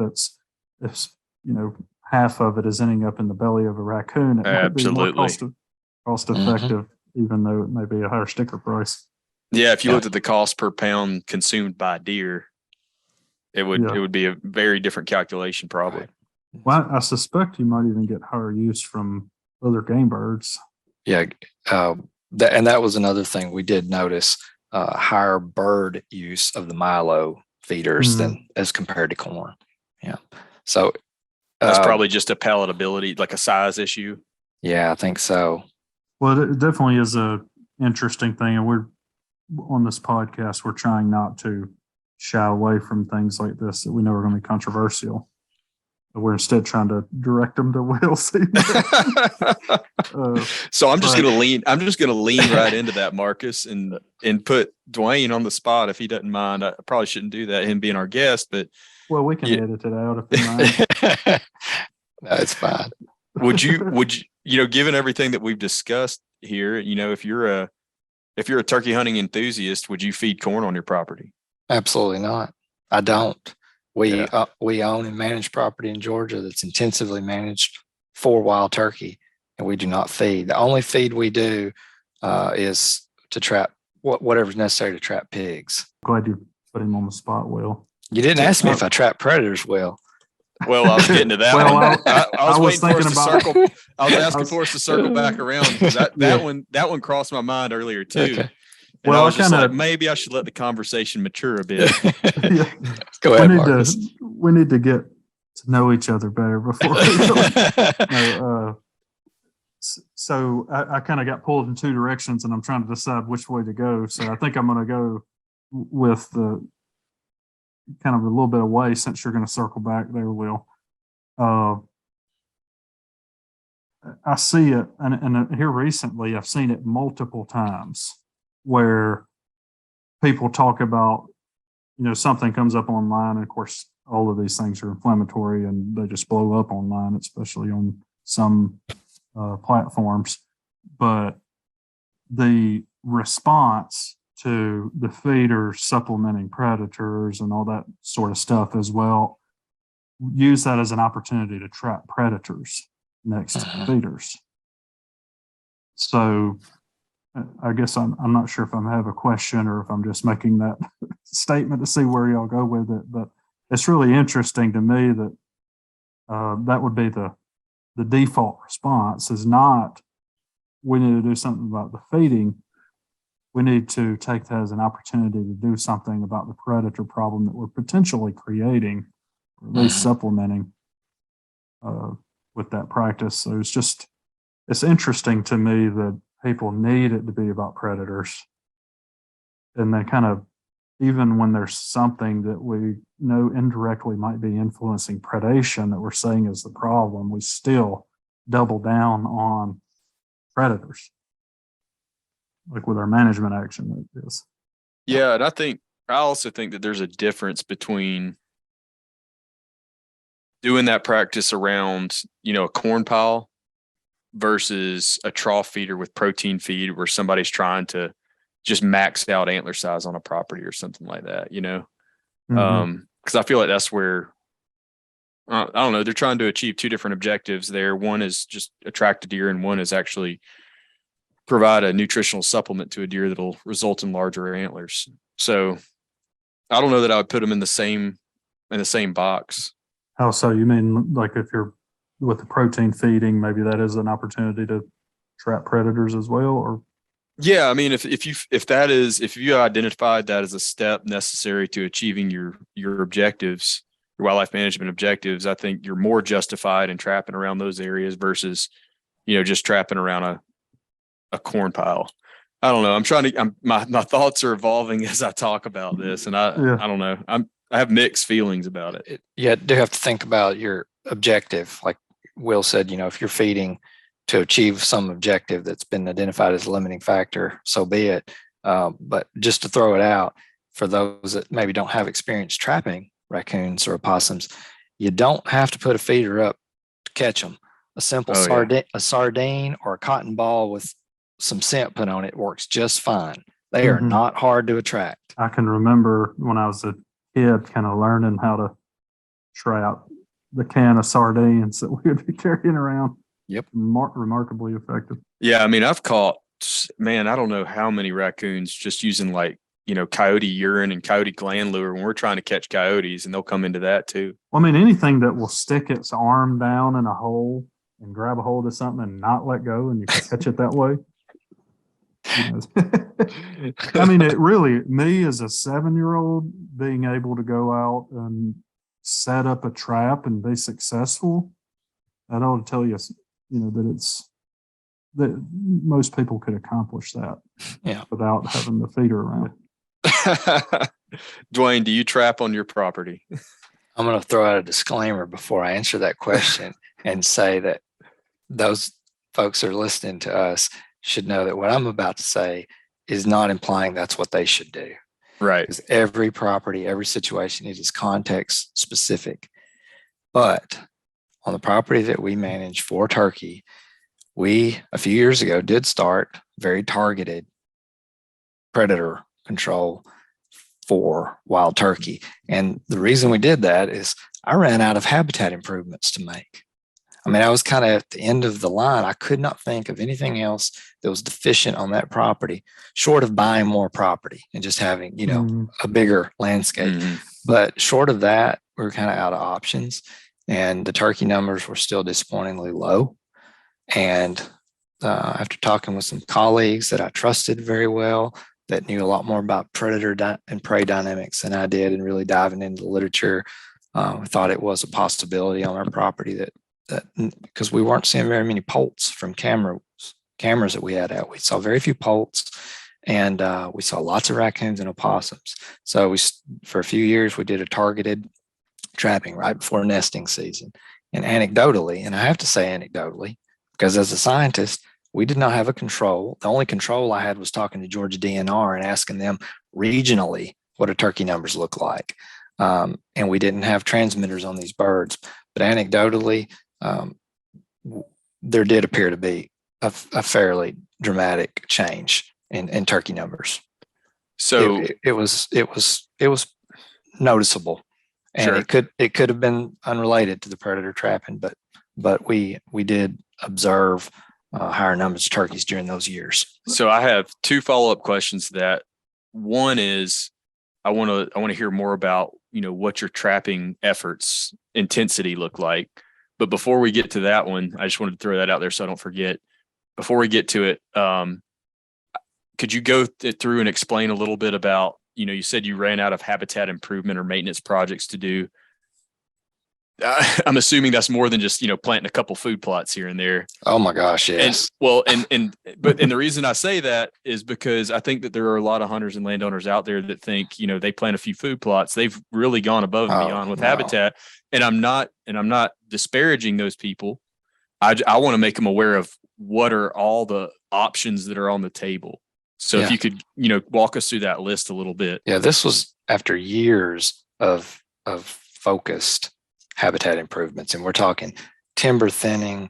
half of it is ending up in the belly of a raccoon, it might be more cost effective, even though it may be a higher sticker price. Yeah. If you looked at the cost per pound consumed by deer, it would be a very different calculation probably. Right. Well, I suspect you might even get higher use from other game birds. Yeah. And that was another thing we did notice, higher bird use of the Milo feeders than as compared to corn. Yeah. So that's probably just a palatability, like a size issue. Yeah, I think so. Well, it definitely is a interesting thing. And we're on this podcast, we're trying not to shy away from things like this that we know are going to be controversial. We're instead trying to direct them to Will. So I'm just going to lean right into that, Marcus, and put Dwayne on the spot if he doesn't mind. I probably shouldn't do that, him being our guest, but we can edit it out if you mind. No, it's fine. Would you, given everything that we've discussed here, if you're a turkey hunting enthusiast, would you feed corn on your property? Absolutely not. I don't. We own and manage property in Georgia that's intensively managed for wild turkey, and we do not feed. The only feed we do is to trap whatever's necessary to trap pigs. Glad you put him on the spot, Will. You didn't ask me if I trap predators, Will. Well, I was getting to that Well, one. I was waiting for us to about- circle. I was asking for us to circle back around because that one crossed my mind earlier too. Okay. And Well, I was just kinda- like, maybe I should let the conversation mature a bit. Yeah. Go ahead, Marcus. We need to get to know each other better before we So I kind of got pulled in two directions and I'm trying to decide which way to go. So I think I'm going to go with the kind of a little bit away since you're going to circle back there, Will. I see it, and here recently I've seen it multiple times where people talk about, something comes up online, and of course all of these things are inflammatory and they just blow up online, especially on some platforms. But the response to the feeders supplementing predators and all that sort of stuff as well, use that as an opportunity to trap predators next to feeders. So I guess I'm not sure if I have a question or if I'm just making that statement to see where y'all go with it, but it's really interesting to me that that would be the default response is not, we need to do something about the feeding. We need to take that as an opportunity to do something about the predator problem that we're potentially creating, or at least supplementing with that practice. So it's interesting to me that people need it to be about predators. And then kind of, even when there's something that we know indirectly might be influencing predation that we're saying is the problem, we still double down on predators, like with our management action like this. Yeah, and I also think that there's a difference between doing that practice around, a corn pile versus a trough feeder with protein feed where somebody's trying to just max out antler size on a property or something like that, because I feel like that's where, I don't know, they're trying to achieve two different objectives there. One is just attract a deer and one is actually provide a nutritional supplement to a deer that'll result in larger antlers. So I don't know that I would put them in the same box. How so? You mean like if you're with the protein feeding, maybe that is an opportunity to trap predators as well? Or yeah, I mean, if you identified that as a step necessary to achieving your objectives, your wildlife management objectives, I think you're more justified in trapping around those areas versus, just trapping around a corn pile. I don't know. My thoughts are evolving as I talk about this, and I don't know. I have mixed feelings about it. You do have to think about your objective. Like Will said, if you're feeding to achieve some objective that's been identified as a limiting factor, so be it. But just to throw it out for those that maybe don't have experience trapping raccoons or opossums, you don't have to put a feeder up to catch them. A simple sardine or a cotton ball with some scent put on it works just fine. They are not hard to attract. I can remember when I was a kid kind of learning how to trap the can of sardines that we would be carrying around. Yep. Remarkably effective. Yeah. I mean, I've caught, man, I don't know how many raccoons just using coyote urine and coyote gland lure when we're trying to catch coyotes, and they'll come into that too. Well, I mean, anything that will stick its arm down in a hole and grab a hold of something and not let go, and you can catch it that way. I mean, it really, me as a 7-year-old, being able to go out and set up a trap and be successful, that ought to tell you, that most people could accomplish that without having the feeder around. Dwayne, do you trap on your property? I'm going to throw out a disclaimer before I answer that question and say that those folks that are listening to us should know that what I'm about to say is not implying that's what they should do. Right. Because every property, every situation is context specific. But on the property that we manage for turkey, we, a few years ago, did start very targeted predator control for wild turkey. And the reason we did that is I ran out of habitat improvements to make. I mean, I was kind of at the end of the line. I could not think of anything else that was deficient on that property, short of buying more property and just having, a bigger landscape. Mm-hmm. But short of that, we were kind of out of options. And the turkey numbers were still disappointingly low. And after talking with some colleagues that I trusted very well, that knew a lot more about predator and prey dynamics than I did, and really diving into the literature, we thought it was a possibility on our property that because we weren't seeing very many poults from cameras that we had out. We saw very few poults, and we saw lots of raccoons and opossums. So for a few years, we did a targeted trapping right before nesting season. And anecdotally, and I have to say anecdotally, because as a scientist, we did not have a control. The only control I had was talking to Georgia DNR and asking them regionally what do turkey numbers look like. And we didn't have transmitters on these birds. But anecdotally, there did appear to be a fairly dramatic change in turkey numbers. So it was noticeable, and sure. it could have been unrelated to the predator trapping, but we did observe higher numbers of turkeys during those years. So I have two follow-up questions to that. One is I want to hear more about, what your trapping efforts intensity look like. But before we get to that one, I just wanted to throw that out there so I don't forget. Before we get to it, could you go through and explain a little bit about, you said you ran out of habitat improvement or maintenance projects to do. I'm assuming that's more than just, planting a couple food plots here and there. Oh my gosh. Yes. But the reason I say that is because I think that there are a lot of hunters and landowners out there that think, they plant a few food plots. They've really gone above and beyond with habitat. And I'm not disparaging those people. I want to make them aware of what are all the options that are on the table. So if you could, walk us through that list a little bit. Yeah. This was after years of focused habitat improvements. And we're talking timber thinning,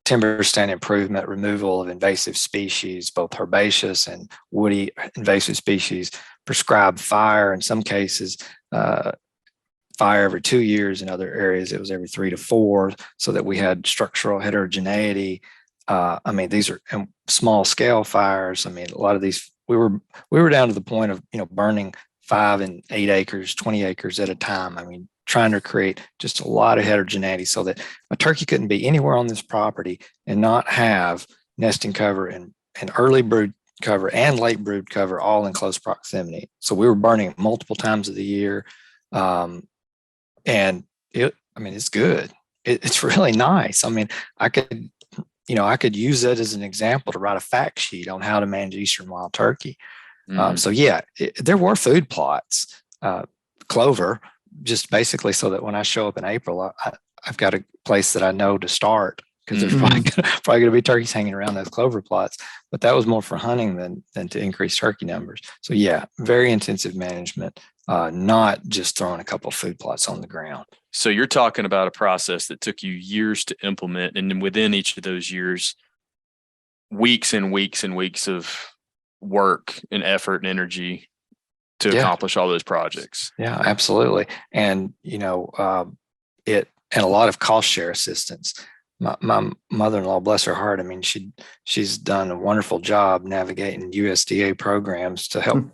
timber stand improvement, removal of invasive species, both herbaceous and woody invasive species, prescribed fire in some cases, fire every 2 years. In other areas, it was every 3 to 4, so that we had structural heterogeneity. These are small scale fires. A lot of these, we were down to the point of, burning 5 and 8 acres, 20 acres at a time. Trying to create just a lot of heterogeneity so that a turkey couldn't be anywhere on this property and not have nesting cover and early brood cover and late brood cover all in close proximity. So we were burning multiple times of the year. And it's good. It's really nice. I could use it as an example to write a fact sheet on how to manage eastern wild turkey. There were food plots, clover, just basically so that when I show up in April, I've got a place that I know to start because there's Mhm. probably going to be turkeys hanging around those clover plots. But that was more for hunting than to increase turkey numbers. So yeah, very intensive management, not just throwing a couple of food plots on the ground. So you're talking about a process that took you years to implement, and then within each of those years, weeks and weeks and weeks of work and effort and energy to Yeah. accomplish all those projects. Yeah, absolutely. And, it, and a lot of cost share assistance. My mother-in-law, bless her heart, I mean, she's done a wonderful job navigating USDA programs to help,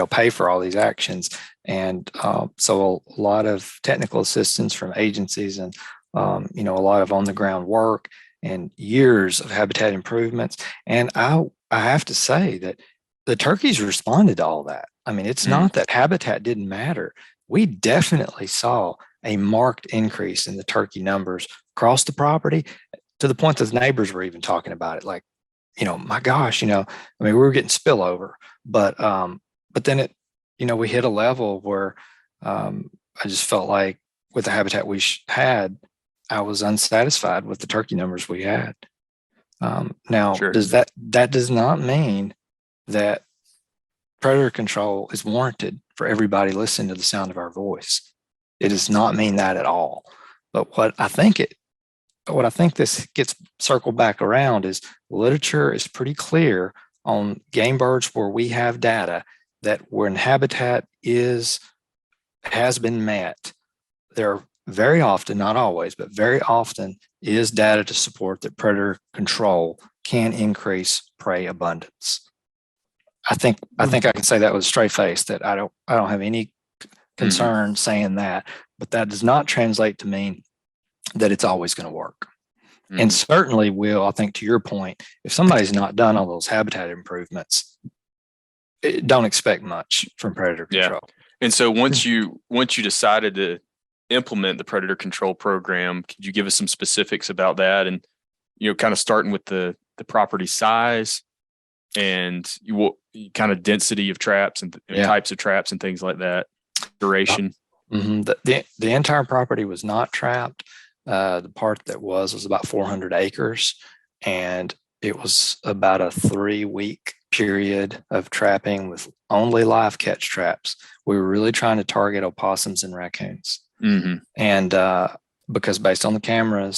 pay for all these actions. And so a lot of technical assistance from agencies and, a lot of on the ground work and years of habitat improvements. And I have to say that the turkeys responded to all that. I mean, it's not that habitat didn't matter. We definitely saw a marked increase in the turkey numbers across the property to the point that the neighbors were even talking about it. Like, my gosh, I mean, we were getting spillover, but then it, we hit a level where I just felt like with the habitat we had, I was unsatisfied with the turkey numbers we had. Now, Sure. that does not mean that predator control is warranted for everybody listening to the sound of our voice. It does not mean that at all. But what I think this gets circled back around is literature is pretty clear on game birds where we have data that when habitat has been met, there very often, not always, but very often is data to support that predator control can increase prey abundance. I think I can say that with a straight face that I don't have any concern saying that, but that does not translate to mean that it's always going to work. And certainly will, I think to your point, if somebody's not done all those habitat improvements, don't expect much from predator control. Yeah. And so once you decided to implement the predator control program, could you give us some specifics about that? And, kind of starting with the property size and kind of density of traps and types of traps and things like that, duration. The entire property was not trapped. The part that was about 400 acres, and it was about a 3-week period of trapping with only live catch traps. We were really trying to target opossums and raccoons. And because based on the camera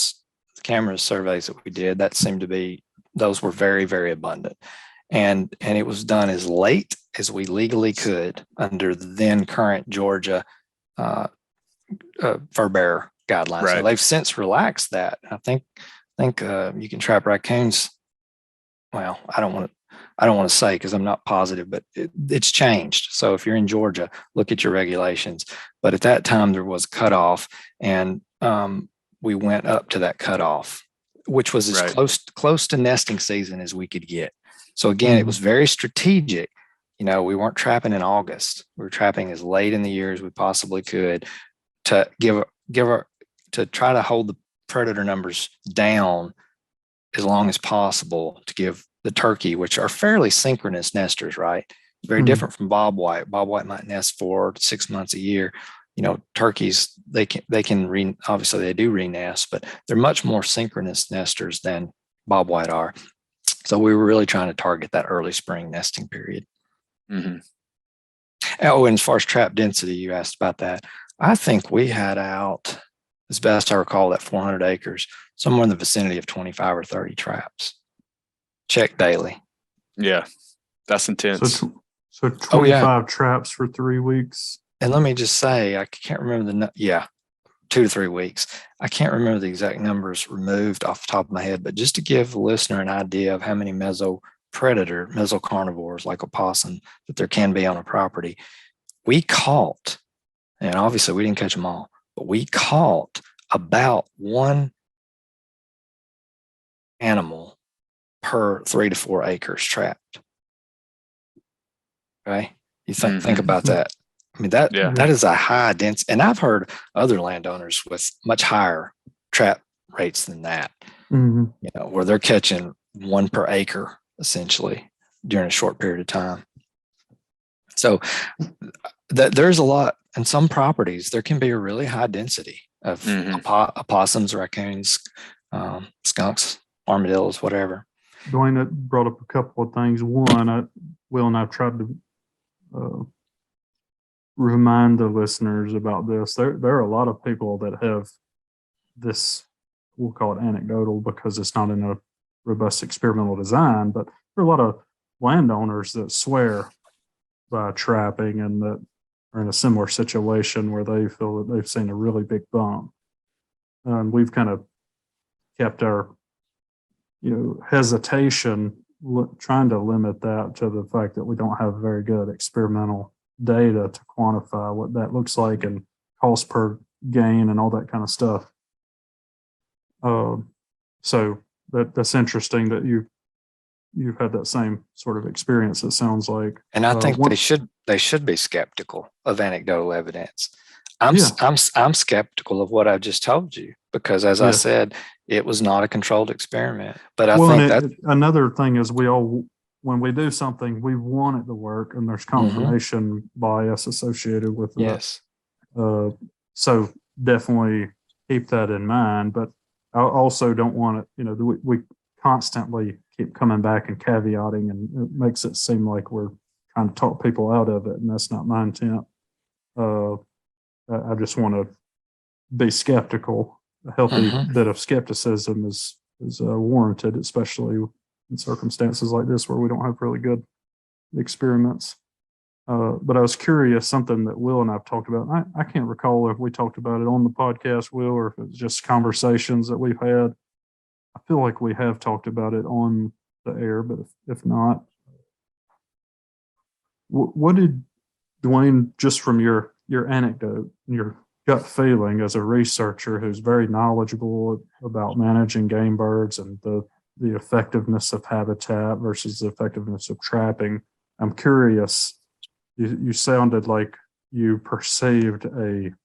surveys that we did, that seemed to be, those were very, very abundant. And it was done as late as we legally could under the then current Georgia fur bearer guidelines. Right. So they've since relaxed that. I think you can trap raccoons. Well, I don't want to say because I'm not positive, but it's changed. So if you're in Georgia, look at your regulations. But at that time there was a cutoff, and we went up to that cutoff, which was as close to nesting season as we could get. So again, it was very strategic. We weren't trapping in August. We were trapping as late in the year as we possibly could to to try to hold the predator numbers down as long as possible to give the turkey, which are fairly synchronous nesters, right? Very different from bobwhite. Bobwhite might nest 4 to 6 months a year. Turkeys, they can obviously they do re-nest, but they're much more synchronous nesters than bobwhite are. So we were really trying to target that early spring nesting period. Oh, and as far as trap density, you asked about that. I think we had out, as best I recall, that 400 acres, somewhere in the vicinity of 25 or 30 traps. Check daily. Yeah, that's intense. So 25 traps for 3 weeks. And let me just say, I can't remember 2 to 3 weeks. I can't remember the exact numbers removed off the top of my head, but just to give the listener an idea of how many mesocarnivores like opossum that there can be on a property, we caught, and obviously we didn't catch them all, but we caught about one animal per 3 to 4 acres trapped. Okay, you think about that. I mean, that is a high density, and I've heard other landowners with much higher trap rates than that, where they're catching 1 per acre essentially during a short period of time. So there's a lot, and some properties there can be a really high density of Mhm. opossums, raccoons, skunks, armadillos, whatever. Dwayne, that brought up a couple of things. One, Will and I tried to remind the listeners about this. There are a lot of people that have this, we'll call it anecdotal because it's not in a robust experimental design, but there are a lot of landowners that swear by trapping and that are in a similar situation where they feel that they've seen a really big bump. And we've kind of kept our, hesitation trying to limit that to the fact that we don't have very good experimental data to quantify what that looks like and cost per gain and all that kind of stuff. So that's interesting that you've had that same sort of experience, it sounds like. And I think they should be skeptical of anecdotal evidence. I'm skeptical of what I just told you because, as I said, it was not a controlled experiment. But I think that another thing is when we do something, we want it to work, and there's confirmation bias associated with it. Yes. So definitely keep that in mind. But I also don't want it. We constantly keep coming back and caveating, and it makes it seem like we're trying to talk people out of it, and that's not my intent. I just want to be skeptical. A healthy bit of skepticism is warranted, especially in circumstances like this where we don't have really good experiments. But I was curious, something that Will and I've talked about. I can't recall if we talked about it on the podcast, Will, or if it's just conversations that we've had. I feel like we have talked about it on the air, but if not, what did Dwayne, just from your anecdote, your gut feeling as a researcher who's very knowledgeable about managing game birds and the effectiveness of habitat versus the effectiveness of trapping. I'm curious, you sounded like you perceived an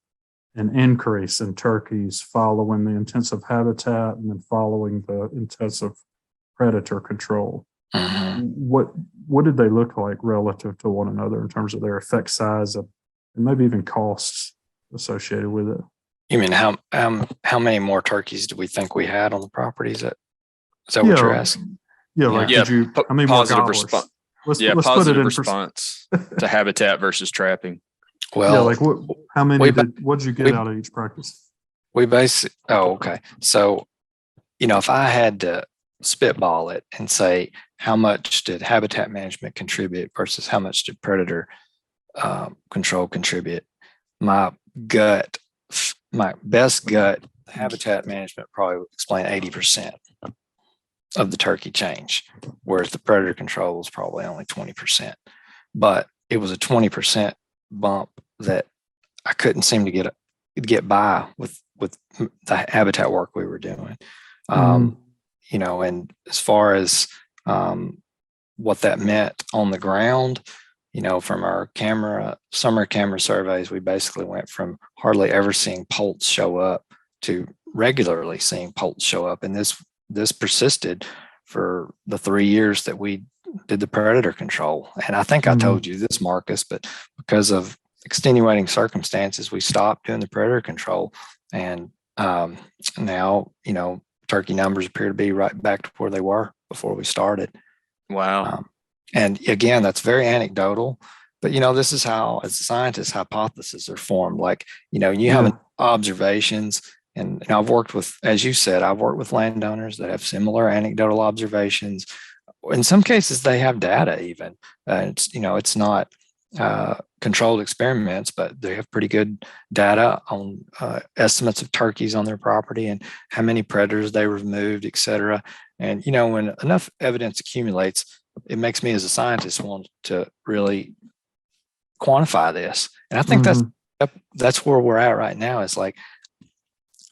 increase in turkeys following the intensive habitat and then following the intensive predator control. What did they look like relative to one another in terms of their effect size and maybe even costs associated with it? You mean how many more turkeys do we think we had on the property? Is that what you're asking? Yeah, like did you? How many more gobblers? Let's positive put it in response to habitat versus trapping. Well, how many what'd you get out of each practice? Okay. So, if I had to spitball it and say how much did habitat management contribute versus how much did predator control contribute, my best gut, habitat management probably would explain 80% of the turkey change, whereas the predator control was probably only 20%. But it was a 20% bump that I couldn't seem to get by with the habitat work we were doing. And as far as what that meant on the ground, from our summer camera surveys, we basically went from hardly ever seeing poults show up to regularly seeing poults show up. And this persisted for the 3 years that we did the predator control. And I think I told you this, Marcus, but because of extenuating circumstances, we stopped doing the predator control. And now, turkey numbers appear to be right back to where they were before we started. Wow. And again, that's very anecdotal, but this is how, as scientists, hypotheses are formed. Like, you have observations, and I've worked with, as you said, I've worked with landowners that have similar anecdotal observations. In some cases, they have data even. It's not controlled experiments, but they have pretty good data on estimates of turkeys on their property and how many predators they removed, et cetera. And, when enough evidence accumulates, it makes me as a scientist want to really quantify this. And I think that's where we're at right now. Is like,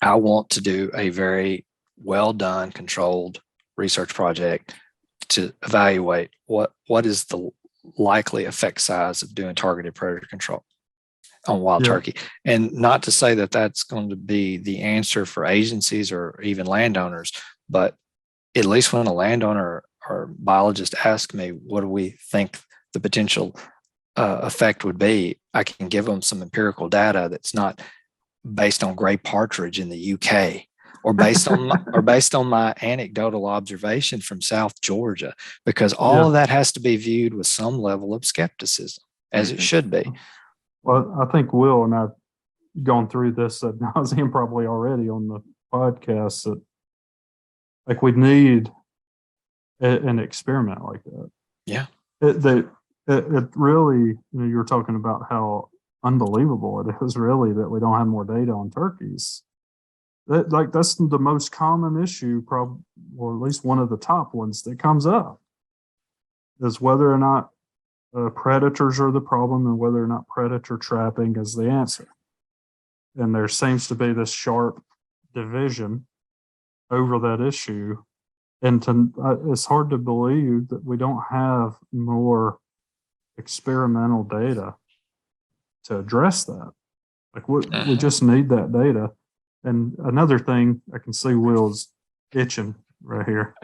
I want to do a very well done, controlled research project to evaluate what is the likely effect size of doing targeted predator control on wild turkey. And not to say that that's going to be the answer for agencies or even landowners, but at least when a landowner or biologist asks me, what do we think the potential effect would be, I can give them some empirical data that's not based on gray partridge in the UK, or based on my anecdotal observation from South Georgia, because all of that has to be viewed with some level of skepticism, as it should be. Well, I think Will and I've gone through this ad nauseum probably already on the podcast, that like we need an experiment like that. Yeah. It really, you were talking about how unbelievable it is really that we don't have more data on turkeys. That's the most common issue, probably, or at least one of the top ones that comes up, is whether or not predators are the problem and whether or not predator trapping is the answer. And there seems to be this sharp division over that issue. And it's hard to believe that we don't have more experimental data to address that. Like we just need that data. And another thing, I can see Will's itching right here.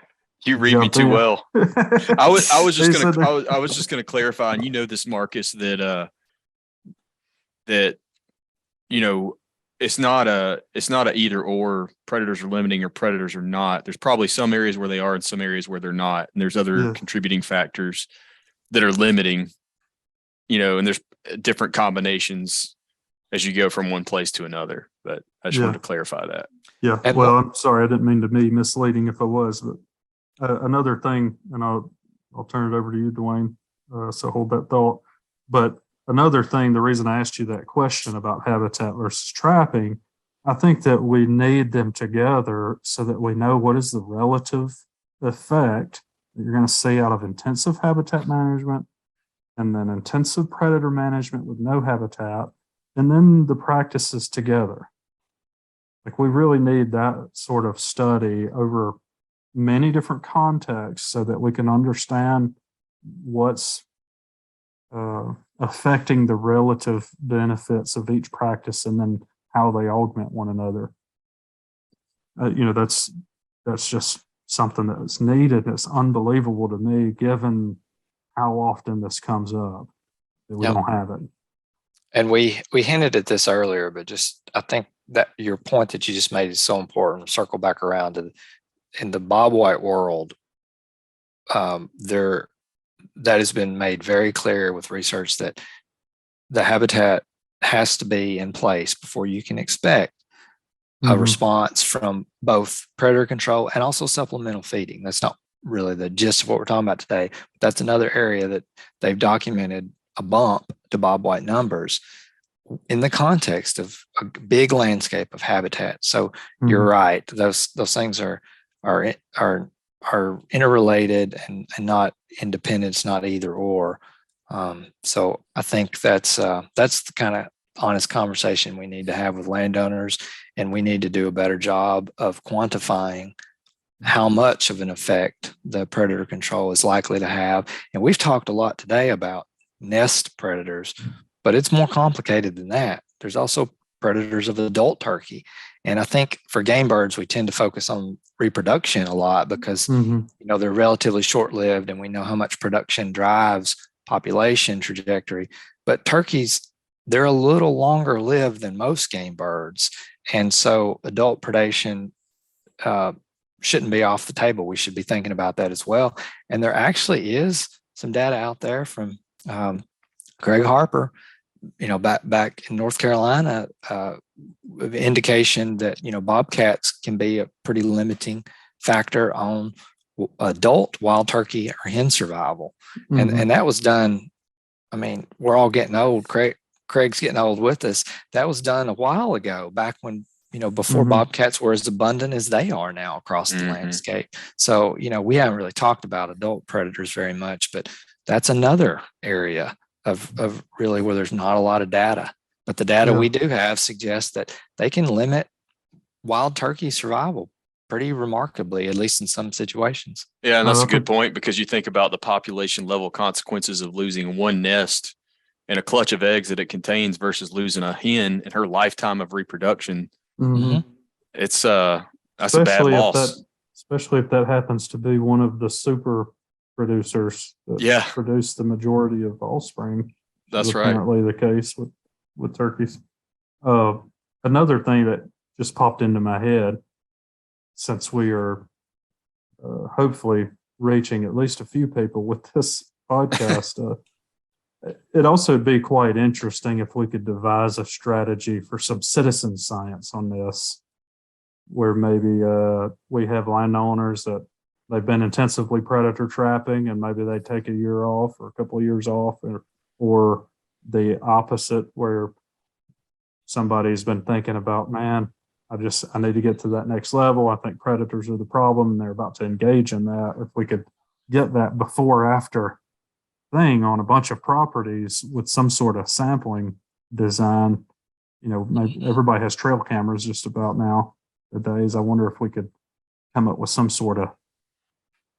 You read me too well. I was just gonna clarify, and this, Marcus, that it's not a either or. Predators are limiting or predators are not. There's probably some areas where they are and some areas where they're not. And there's other contributing factors that are limiting, and there's different combinations as you go from one place to another. But I just wanted to clarify that. Yeah. And well, I'm sorry. I didn't mean to be misleading if I was, but another thing, and I'll turn it over to you, Dwayne. So hold that thought. But another thing, the reason I asked you that question about habitat versus trapping, I think that we need them together so that we know what is the relative effect that you're going to see out of intensive habitat management and then intensive predator management with no habitat, and then the practices together. Like we really need that sort of study over many different contexts so that we can understand what's affecting the relative benefits of each practice and then how they augment one another. That's just something that's needed. It's unbelievable to me, given how often this comes up, that we don't have it. And we hinted at this earlier, but I think that your point that you just made is so important. Circle back around to in the bobwhite world, that has been made very clear with research that the habitat has to be in place before you can expect a response from both predator control and also supplemental feeding. That's not really the gist of what we're talking about today, but that's another area that they've documented a bump to bobwhite numbers in the context of a big landscape of habitat. So you're right; those things are interrelated and not independent. It's not either or. So I think that's the kind of honest conversation we need to have with landowners, and we need to do a better job of quantifying how much of an effect the predator control is likely to have. And we've talked a lot today about nest predators, but it's more complicated than that. There's also predators of adult turkey. And I think for game birds, we tend to focus on reproduction a lot because, they're relatively short-lived and we know how much production drives population trajectory. But turkeys, they're a little longer lived than most game birds. And so adult predation shouldn't be off the table. We should be thinking about that as well. And there actually is some data out there from Greg Harper, back in North Carolina, indication that, bobcats can be a pretty limiting factor on adult wild turkey or hen survival. And that was done. I mean, we're all getting old. Craig's getting old with us. That was done a while ago, back when, before bobcats were as abundant as they are now across the landscape. So, we haven't really talked about adult predators very much, but that's another area of really where there's not a lot of data. But the data we do have suggests that they can limit wild turkey survival pretty remarkably, at least in some situations. Yeah, and that's a good point, because you think about the population level consequences of losing one nest and a clutch of eggs that it contains versus losing a hen in her lifetime of reproduction. It's that's a bad loss. Especially if that happens to be one of the super producers that produce the majority of offspring. That's right. Apparently the case with turkeys. another thing that just popped into my head, since we are hopefully reaching at least a few people with this podcast, it'd also be quite interesting if we could devise a strategy for some citizen science on this, where maybe we have landowners that they've been intensively predator trapping and maybe they take a year off or a couple of years off, or the opposite, where somebody's been thinking about, man, I need to get to that next level. I think predators are the problem and they're about to engage in that. If we could get that before after thing on a bunch of properties with some sort of sampling design, maybe everybody has trail cameras just about nowadays. I wonder if we could come up with some sort of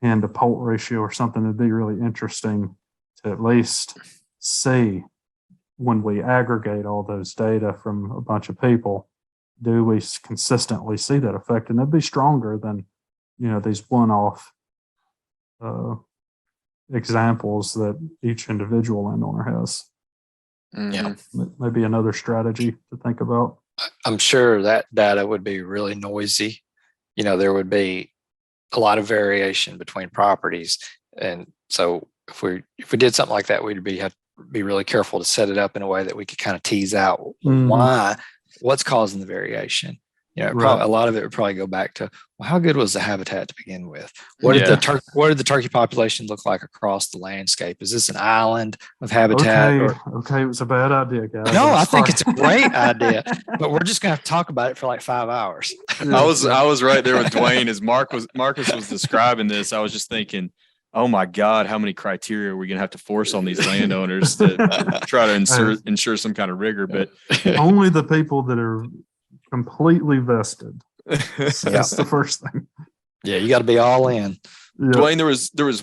hand to poult ratio or something. It'd be really interesting to at least see, when we aggregate all those data from a bunch of people, do we consistently see that effect? And it'd be stronger than, these one-off examples that each individual landowner has. Yeah. Maybe another strategy to think about. I'm sure that data would be really noisy. There would be a lot of variation between properties. And so if we did something like that, we'd have to be really careful to set it up in a way that we could kind of tease out what's causing the variation. Right. A lot of it would probably go back to, well, how good was the habitat to begin with? What did the turkey population look like across the landscape? Is this an island of habitat? Okay, it was a bad idea, guys. No, I think it's a great idea, but we're just gonna have to talk about it for like 5 hours. I was right there with Dwayne as Marcus was describing this. I was just thinking, oh my God, how many criteria are we gonna have to force on these landowners to try to ensure some kind of rigor? But only the people that are completely vested. That's the first thing. Yeah, you got to be all in. Yeah. Dwayne, there was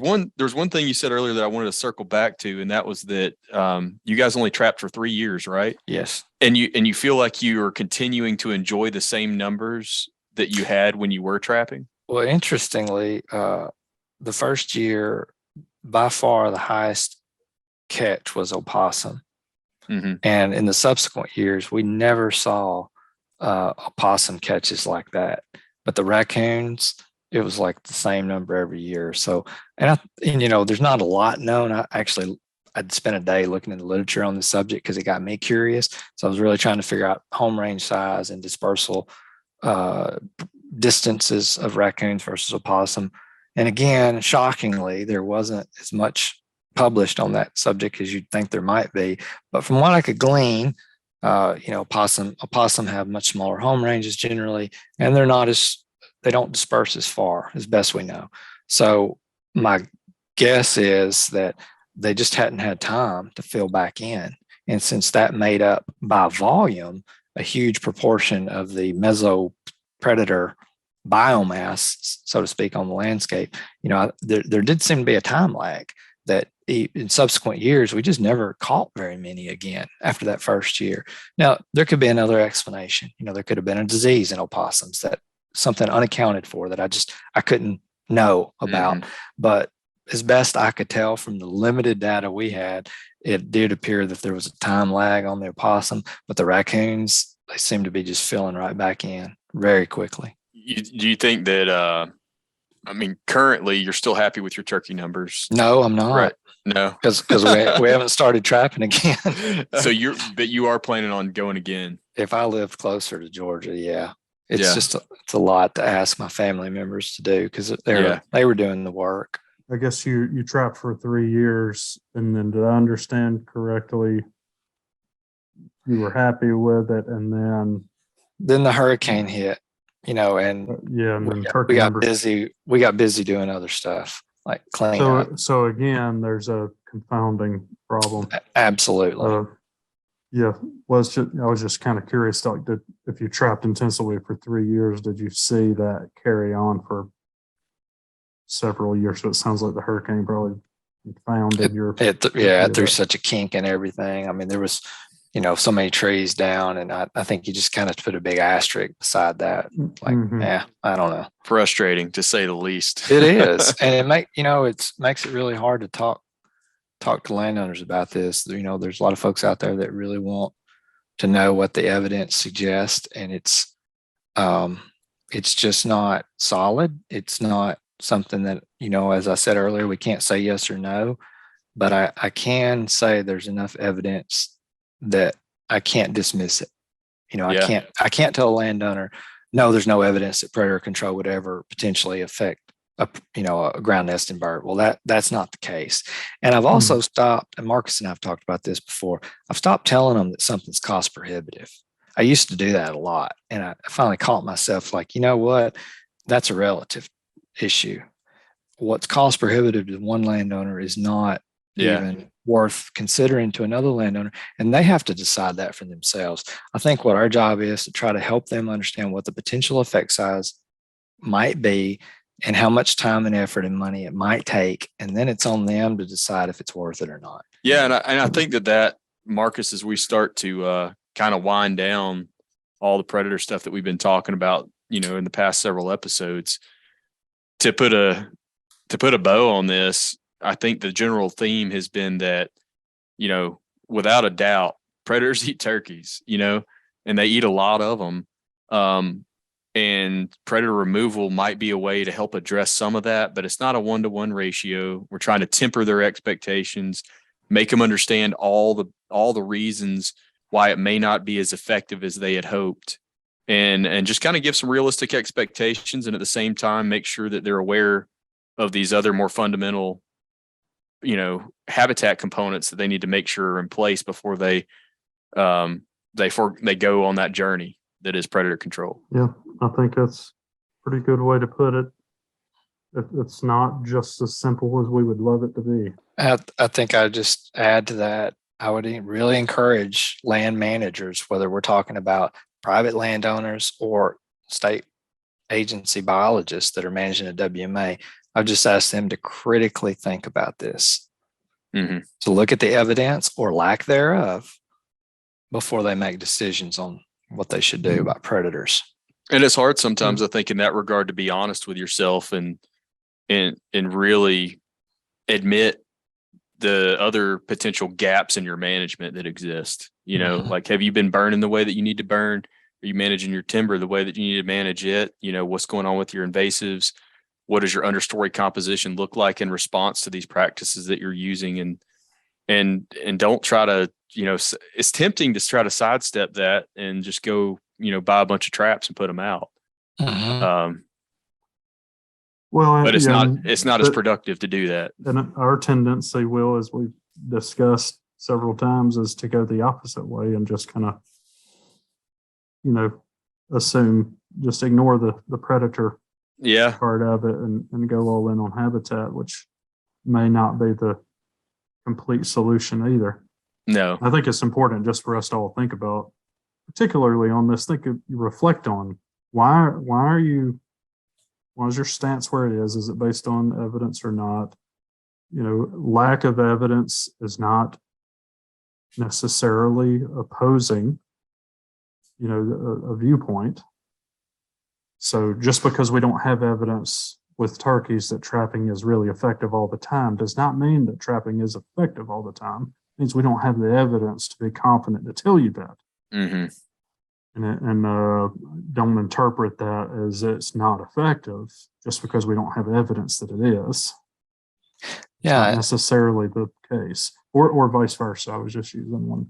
one thing you said earlier that I wanted to circle back to, and that was that you guys only trapped for 3 years, right? Yes. And you feel like you are continuing to enjoy the same numbers that you had when you were trapping? Well, interestingly, the first year, by far the highest catch was opossum. Mm-hmm. And in the subsequent years, we never saw opossum catches like that. But the raccoons, it was like the same number every year. So, and there's not a lot known. I'd spent a day looking in the literature on the subject because it got me curious. So I was really trying to figure out home range size and dispersal distances of raccoons versus opossum. And again, shockingly, there wasn't as much published on that subject as you'd think there might be. But from what I could glean, opossum have much smaller home ranges generally, and they don't disperse as far, as best we know. So my guess is that they just hadn't had time to fill back in. And since that made up by volume a huge proportion of the mesopredator biomass, so to speak, on the landscape, there did seem to be a time lag that in subsequent years, we just never caught very many again after that first year. Now, there could be another explanation. There could have been a disease in opossums, that something unaccounted for that I couldn't know about. Mm-hmm. But as best I could tell from the limited data we had, it did appear that there was a time lag on the opossum, but the raccoons, they seem to be just filling right back in very quickly. Do you think that, currently you're still happy with your turkey numbers? No, I'm not. Right. No, because we haven't started trapping again. So you are planning on going again? If I lived closer to Georgia, yeah. It's a lot to ask my family members to do because they were doing the work. I guess you trapped for 3 years, and then did I understand correctly? You were happy with it, and then the hurricane hit, and and then we got busy. We got busy doing other stuff like cleaning up. So again, there's a confounding problem. Absolutely. I was just kind of curious. Like, if you trapped intensively for 3 years, did you see that carry on for several years? So it sounds like the hurricane probably confounded it threw such a kink in everything. I mean, there was so many trees down, and I think you just kind of put a big asterisk beside that. Like, I don't know. Frustrating to say the least. It is, and it makes it really hard to talk to landowners about this. There's a lot of folks out there that really want to know what the evidence suggests, and it's just not solid. It's not something that, as I said earlier, we can't say yes or no, but I can say there's enough evidence that I can't dismiss it. I can't tell a landowner, no, there's no evidence that predator control would ever potentially affect a ground nesting bird. Well, that's not the case. And I've also stopped, and Marcus and I've talked about this before, I've stopped telling them that something's cost prohibitive. I used to do that a lot. And I finally caught myself like, you know what? That's a relative issue. What's cost prohibitive to one landowner is not even worth considering to another landowner. And they have to decide that for themselves. I think what our job is to try to help them understand what the potential effect size might be and how much time and effort and money it might take. And then it's on them to decide if it's worth it or not. Yeah. And I think that Marcus, as we start to kind of wind down all the predator stuff that we've been talking about, in the past several episodes, to put a bow on this, I think the general theme has been that, without a doubt, predators eat turkeys, and they eat a lot of them. And predator removal might be a way to help address some of that, but it's not a 1-to-1 ratio. We're trying to temper their expectations, make them understand all the reasons why it may not be as effective as they had hoped, and just kind of give some realistic expectations, and at the same time make sure that they're aware of these other more fundamental, habitat components that they need to make sure are in place before they go on that journey that is predator control. Yeah, I think that's a pretty good way to put it. It's not just as simple as we would love it to be. I think I just add to that. I would really encourage land managers, whether we're talking about private landowners or state agency biologists that are managing a WMA. I've just asked them to critically think about this, to look at the evidence or lack thereof before they make decisions on what they should do about predators. And it's hard sometimes, I think, in that regard, to be honest with yourself and really admit the other potential gaps in your management that exist. Like, have you been burning the way that you need to burn? Are you managing your timber the way that you need to manage it? What's going on with your invasives? What does your understory composition look like in response to these practices that you're using? And don't try to, it's tempting to try to sidestep that and just go, buy a bunch of traps and put them out. But it's not as productive to do that. And our tendency, Will, as we've discussed several times, is to go the opposite way and just kind of, assume, just ignore the predator part of it and go all in on habitat, which may not be the complete solution either. No, I think it's important just for us to all think about, particularly on this. Reflect on why is your stance where it is? Is it based on evidence or not? Lack of evidence is not necessarily opposing, a viewpoint. So just because we don't have evidence with turkeys that trapping is really effective all the time does not mean that trapping is effective all the time. It means we don't have the evidence to be confident to tell you that. And don't interpret that as it's not effective just because we don't have evidence that it is. Yeah, not necessarily the case, or vice versa. I was just using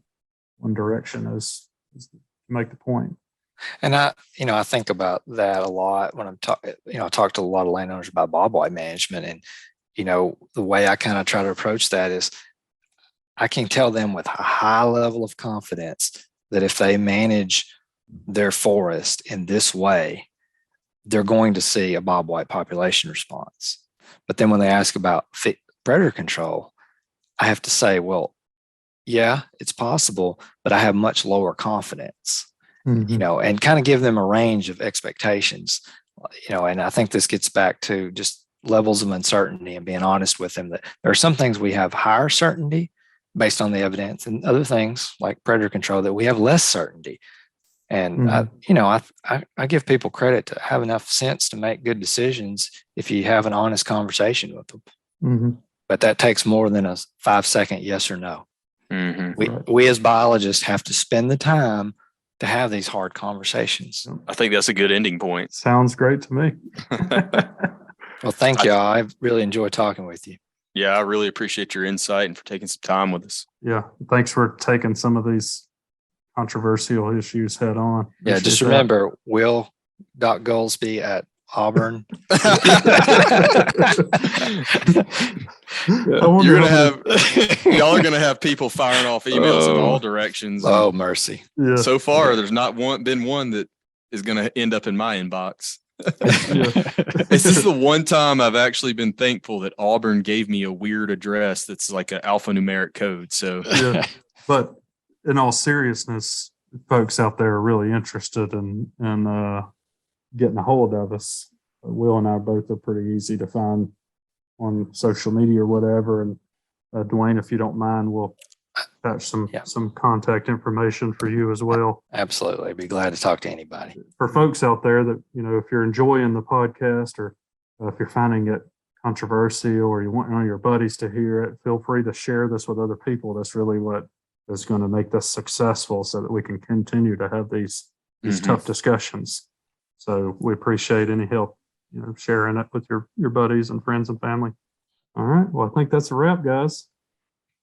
one direction as to make the point. And I think about that a lot when I'm talking. I talk to a lot of landowners about bobwhite management, and the way I kind of try to approach that is, I can tell them with a high level of confidence that if they manage their forest in this way, they're going to see a bobwhite population response. But then when they ask about predator control, I have to say, well, yeah, it's possible, but I have much lower confidence, and kind of give them a range of expectations, and I think this gets back to just levels of uncertainty and being honest with them that there are some things we have higher certainty based on the evidence, and other things like predator control that we have less certainty. And I give people credit to have enough sense to make good decisions if you have an honest conversation with them. But that takes more than a 5-second yes or no. We as biologists have to spend the time to have these hard conversations. I think that's a good ending point. Sounds great to me. Well, thank y'all. I really enjoyed talking with you. Yeah, I really appreciate your insight and for taking some time with us. Yeah. Thanks for taking some of these controversial issues head on. Yeah, just Appreciate remember, will.goolsby@Auburn. Y'all are gonna have people firing off emails in all directions. Oh, mercy. Yeah. So far, there's not been one that is gonna end up in my inbox. This is the one time I've actually been thankful that Auburn gave me a weird address that's like an alphanumeric code. So Yeah. But in all seriousness, folks out there are really interested in getting a hold of us. Will and I both are pretty easy to find on social media or whatever. And Dwayne, if you don't mind, we'll attach some contact information for you as well. Absolutely. I'd be glad to talk to anybody. For folks out there that, if you're enjoying the podcast or if you're finding it controversial or you want one of your buddies to hear it, feel free to share this with other people. That's really what is going to make this successful so that we can continue to have these tough discussions. So we appreciate any help, sharing it with your buddies and friends and family. All right. Well, I think that's a wrap, guys.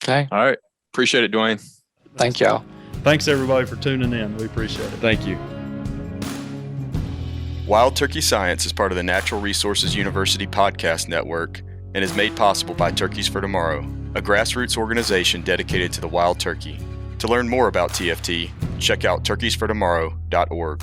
Okay. all right. Appreciate it, Dwayne. Thank y'all. Thanks everybody for tuning in. We appreciate it. Thank you. Wild Turkey Science is part of the Natural Resources University podcast network and is made possible by Turkeys for Tomorrow, a grassroots organization dedicated to the wild turkey. To learn more about TFT, check out turkeysfortomorrow.org.